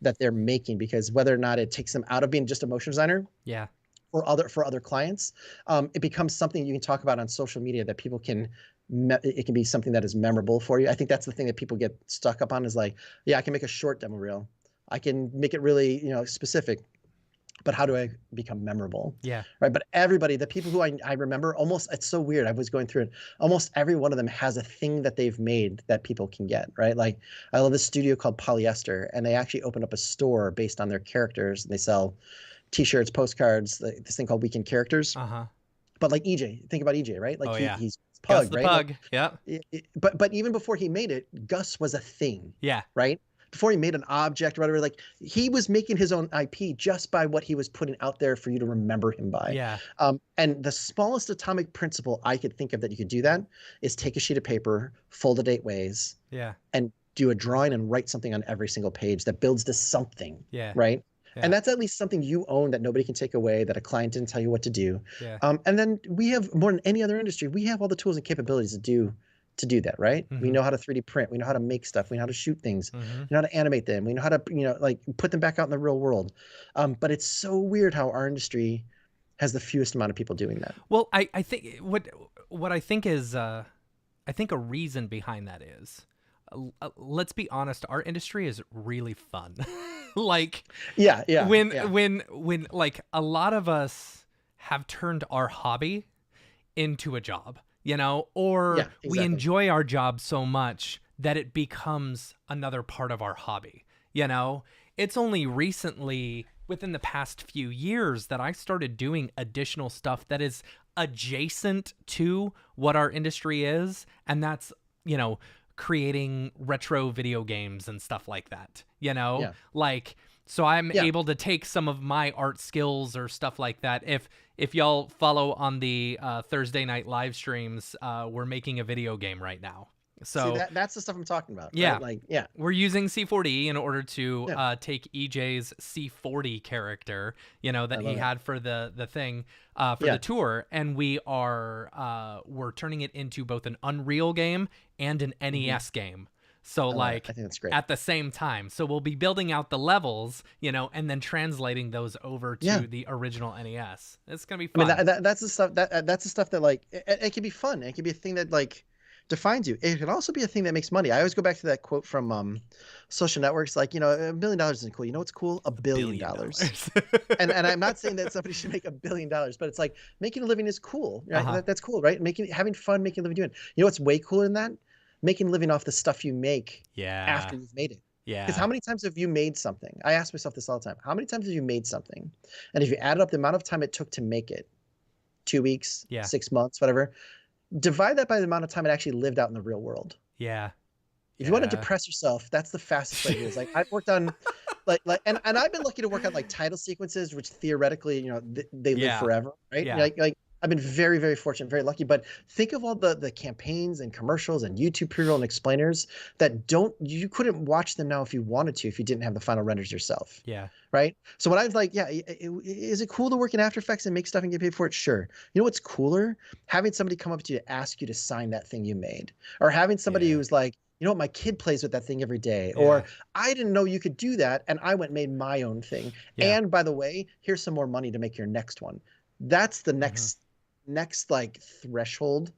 that they're making, because whether or not it takes them out of being just a motion designer, Yeah. or for other clients, it becomes something you can talk about on social media that people can. It can be something that is memorable for you. I think that's the thing that people get stuck up on is like, yeah, I can make a short demo reel, I can make it really, you know, specific, but how do I become memorable? Yeah. Right. But everybody, the people who I remember, almost, it's so weird. I was going through it. Almost every one of them has a thing that they've made that people can get. Right. Like I love this studio called Polyester, and they actually opened up a store based on their characters. And they sell T-shirts, postcards, this thing called Weekend Characters. But like EJ, think about EJ, right? Like he's Pug, Gus the right? Pug. Like, Yeah. But even before he made it, Gus was a thing. Yeah. Right. Before he made an object or whatever, like he was making his own IP just by what he was putting out there for you to remember him by. Yeah. And the smallest atomic principle I could think of that you could do that is take a sheet of paper, fold it 8 ways, Yeah. and do a drawing and write something on every single page that builds to something. Yeah. Right. Yeah. And that's at least something you own that nobody can take away, that a client didn't tell you what to do. Yeah. And then we have, more than any other industry, we have all the tools and capabilities to do that, right? We know how to 3D print, we know how to make stuff, we know how to shoot things, we know how to animate them, we know how to, you know, like put them back out in the real world. But it's so weird how our industry has the fewest amount of people doing that. Well, I think what I think is I think a reason behind that is let's be honest, our industry is really fun. Like when like a lot of us have turned our hobby into a job, you know, or we enjoy our job so much that it becomes another part of our hobby. You know, it's only recently within the past few years that I started doing additional stuff that is adjacent to what our industry is. And that's, you know, creating retro video games and stuff like that, you know, like, so I'm able to take some of my art skills or stuff like that. If y'all follow on the Thursday night live streams, we're making a video game right now. So see, that's the stuff I'm talking about. Yeah. Right? Like, yeah. We're using C4D in order to take EJ's C40 character, you know, that he had for the thing, for the tour. And we're turning it into both an Unreal game and an NES game. So like, I think that's great. At the same time. So we'll be building out the levels, you know, and then translating those over to the original NES. It's going to be fun. I mean, that's the stuff that's the stuff that like, it can be fun. It can be a thing that like defines you. It can also be a thing that makes money. I always go back to that quote from Social Networks, like, you know, $1 billion isn't cool. You know what's cool? $1 billion. and I'm not saying that somebody should make $1 billion, but it's like making a living is cool. Right? That's cool, right? Having fun, making a living doing it. You know what's way cooler than that? Making a living off the stuff you make after you've made it. Yeah. Because how many times have you made something? I ask myself this all the time. How many times have you made something? And if you added up the amount of time it took to make it, 2 weeks, 6 months, whatever, divide that by the amount of time it actually lived out in the real world. Yeah. If you want to depress yourself, that's the fastest way to do it. It's like I've worked on and I've been lucky to work on like title sequences, which theoretically, you know, they live forever, right? Yeah. Like I've been very, very fortunate, very lucky. But think of all the campaigns and commercials and YouTube pre-roll and explainers that you couldn't watch them now if you wanted to, if you didn't have the final renders yourself. Yeah. Right. So when I was like, is it cool to work in After Effects and make stuff and get paid for it? Sure. You know what's cooler? Having somebody come up to you to ask you to sign that thing you made, or having somebody who's like, you know what, my kid plays with that thing every day, or I didn't know you could do that, and I went and made my own thing. Yeah. And by the way, here's some more money to make your next one. That's the next like threshold.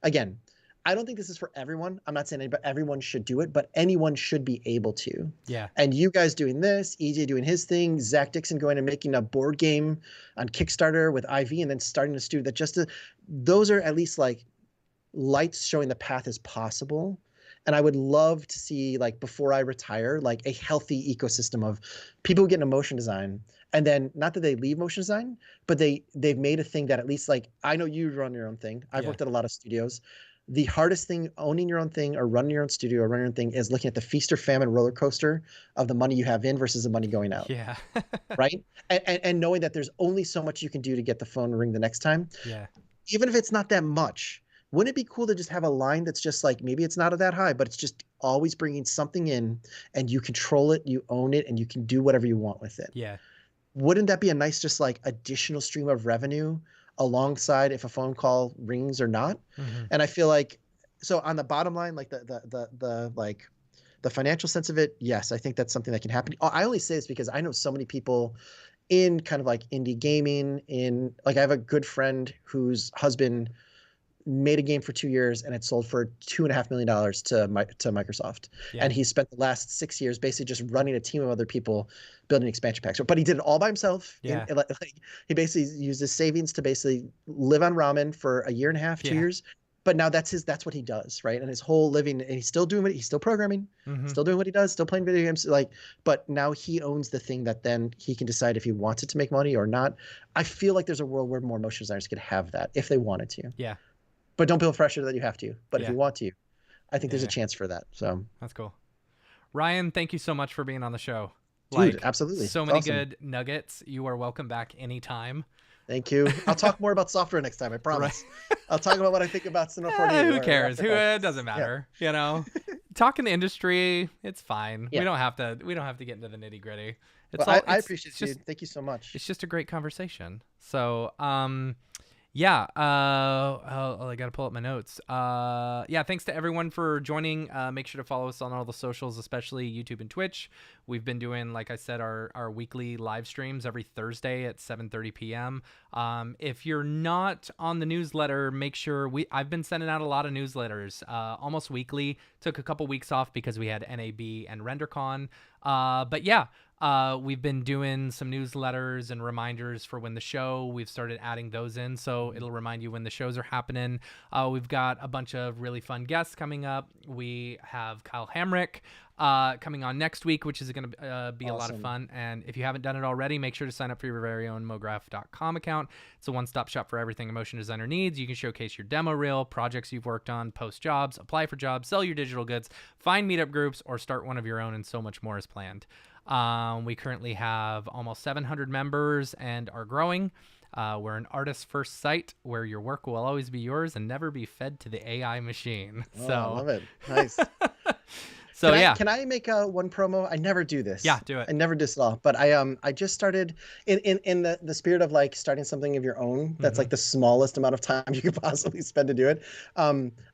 Again, I don't think this is for everyone. I'm not saying everyone should do it, but anyone should be able to. Yeah. And you guys doing this, EJ doing his thing, Zach Dixon going and making a board game on Kickstarter with IV, and then starting a studio that those are at least like lights showing the path is possible. And I would love to see, like, before I retire, like a healthy ecosystem of people who get into motion design. And then not that they leave motion design, but they've made a thing that at least, like, I know you run your own thing. I've worked at a lot of studios. The hardest thing owning your own thing or running your own studio or running your own thing is looking at the feast or famine roller coaster of the money you have in versus the money going out. Yeah. Right. And knowing that there's only so much you can do to get the phone to ring the next time. Yeah. Even if it's not that much, wouldn't it be cool to just have a line that's just like, maybe it's not that high, but it's just always bringing something in, and you control it, you own it, and you can do whatever you want with it. Yeah. Wouldn't that be a nice, just like additional stream of revenue alongside if a phone call rings or not? Mm-hmm. And I feel like, so on the bottom line, like the like the financial sense of it, yes, I think that's something that can happen. I only say this because I know so many people in kind of like indie gaming, in like, I have a good friend whose husband made a game for 2 years and it sold for $2.5 million to Microsoft. Yeah. And he spent the last 6 years basically just running a team of other people building expansion packs. But he did it all by himself. Yeah. Like, he basically used his savings to basically live on ramen for a year and a half, 2 years. But now that's what he does, right? And his whole living, and he's still doing he's still programming, still doing what he does, still playing video games. Like, but now he owns the thing that then he can decide if he wants it to make money or not. I feel like there's a world where more motion designers could have that if they wanted to. Yeah. But don't feel pressure that you have to. But if Yeah. you want to, I think there's a chance for that. So that's cool. Ryan, thank you so much for being on the show. Dude, absolutely. So It's many awesome. good nuggets. You are welcome back anytime. Thank you. I'll talk more about software next time. I promise. I'll talk about what I think about Cinema 4D. Who cares? It doesn't matter. You know, talking the industry, it's fine. Yeah. We don't have to get into the nitty gritty. Well, I appreciate you. Thank you so much. It's just a great conversation. So, yeah. I got to pull up my notes. Yeah. Thanks to everyone for joining. Make sure to follow us on all the socials, especially YouTube and Twitch. We've been doing, like I said, our weekly live streams every Thursday at 7:30 p.m. If you're not on the newsletter, make sure I've been sending out a lot of newsletters, almost weekly. Took a couple weeks off because we had NAB and RenderCon. But yeah. We've been doing some newsletters and reminders for when the show, we've started adding those in. So it'll remind you when the shows are happening. We've got a bunch of really fun guests coming up. We have Kyle Hamrick coming on next week, which is going to be a lot of fun. And if you haven't done it already, make sure to sign up for your very own MoGraph.com account. It's a one-stop shop for everything a motion designer needs. You can showcase your demo reel, projects you've worked on, post jobs, apply for jobs, sell your digital goods, find meetup groups, or start one of your own, and so much more is planned. We currently have almost 700 members and are growing. We're an artist first site where your work will always be yours and never be fed to the AI machine. I love it. Nice. So can I make one promo? I never do this. Yeah, do it. I never do this at all. But I just started in the spirit of like starting something of your own. That's like the smallest amount of time you could possibly spend to do it.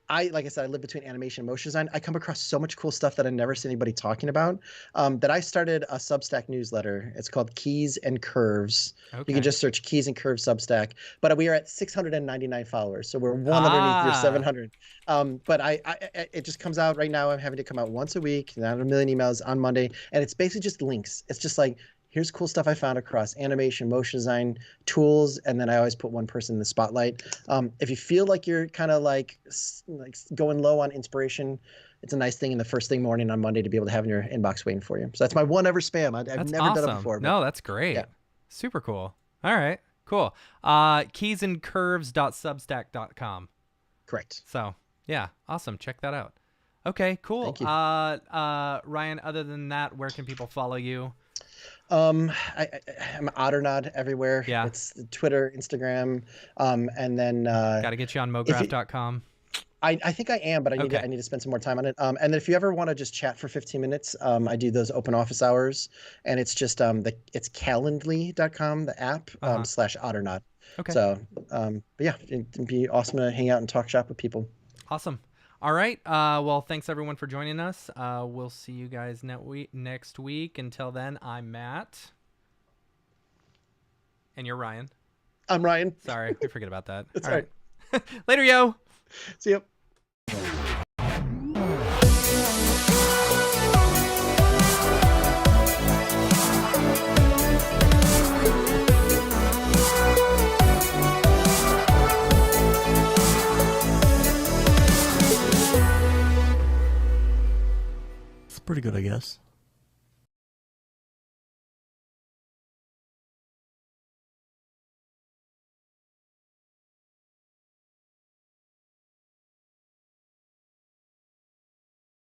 Like I said, I live between animation and motion design. I come across so much cool stuff that I never see anybody talking about. That I started a Substack newsletter. It's called Keys and Curves. Okay. You can just search Keys and Curves Substack. But we are at 699 followers, so we're one underneath your 700. But it just comes out right now. I'm having to come out once a week, not a million emails on Monday, and it's basically just links. It's just like, here's cool stuff I found across animation, motion design, tools, and then I always put one person in the spotlight. If you feel like you're kind of like going low on inspiration, it's a nice thing in the first thing morning on Monday to be able to have in your inbox waiting for you. So that's my one ever spam. I've never done it before. No, that's great. Yeah. Super cool. All right, cool. keysandcurves.substack.com. Correct. So yeah, awesome. Check that out. Okay, cool. Thank you. Ryan, other than that, where can people follow you? I'm Otternod everywhere. Yeah. It's Twitter, Instagram, and then Got to get you on MoGraph.com. I think I am, but I need to spend some more time on it. And then if you ever want to just chat for 15 minutes, I do those open office hours, and it's just it's Calendly.com, the app / Otternod. Okay. So but yeah, it'd be awesome to hang out and talk shop with people. Awesome. All right. Well, thanks everyone for joining us. We'll see you guys next week. Until then, I'm Matt. And you're Ryan. I'm Ryan. Sorry, I forget about that. That's all right. Later, yo. See you. It's pretty good, I guess.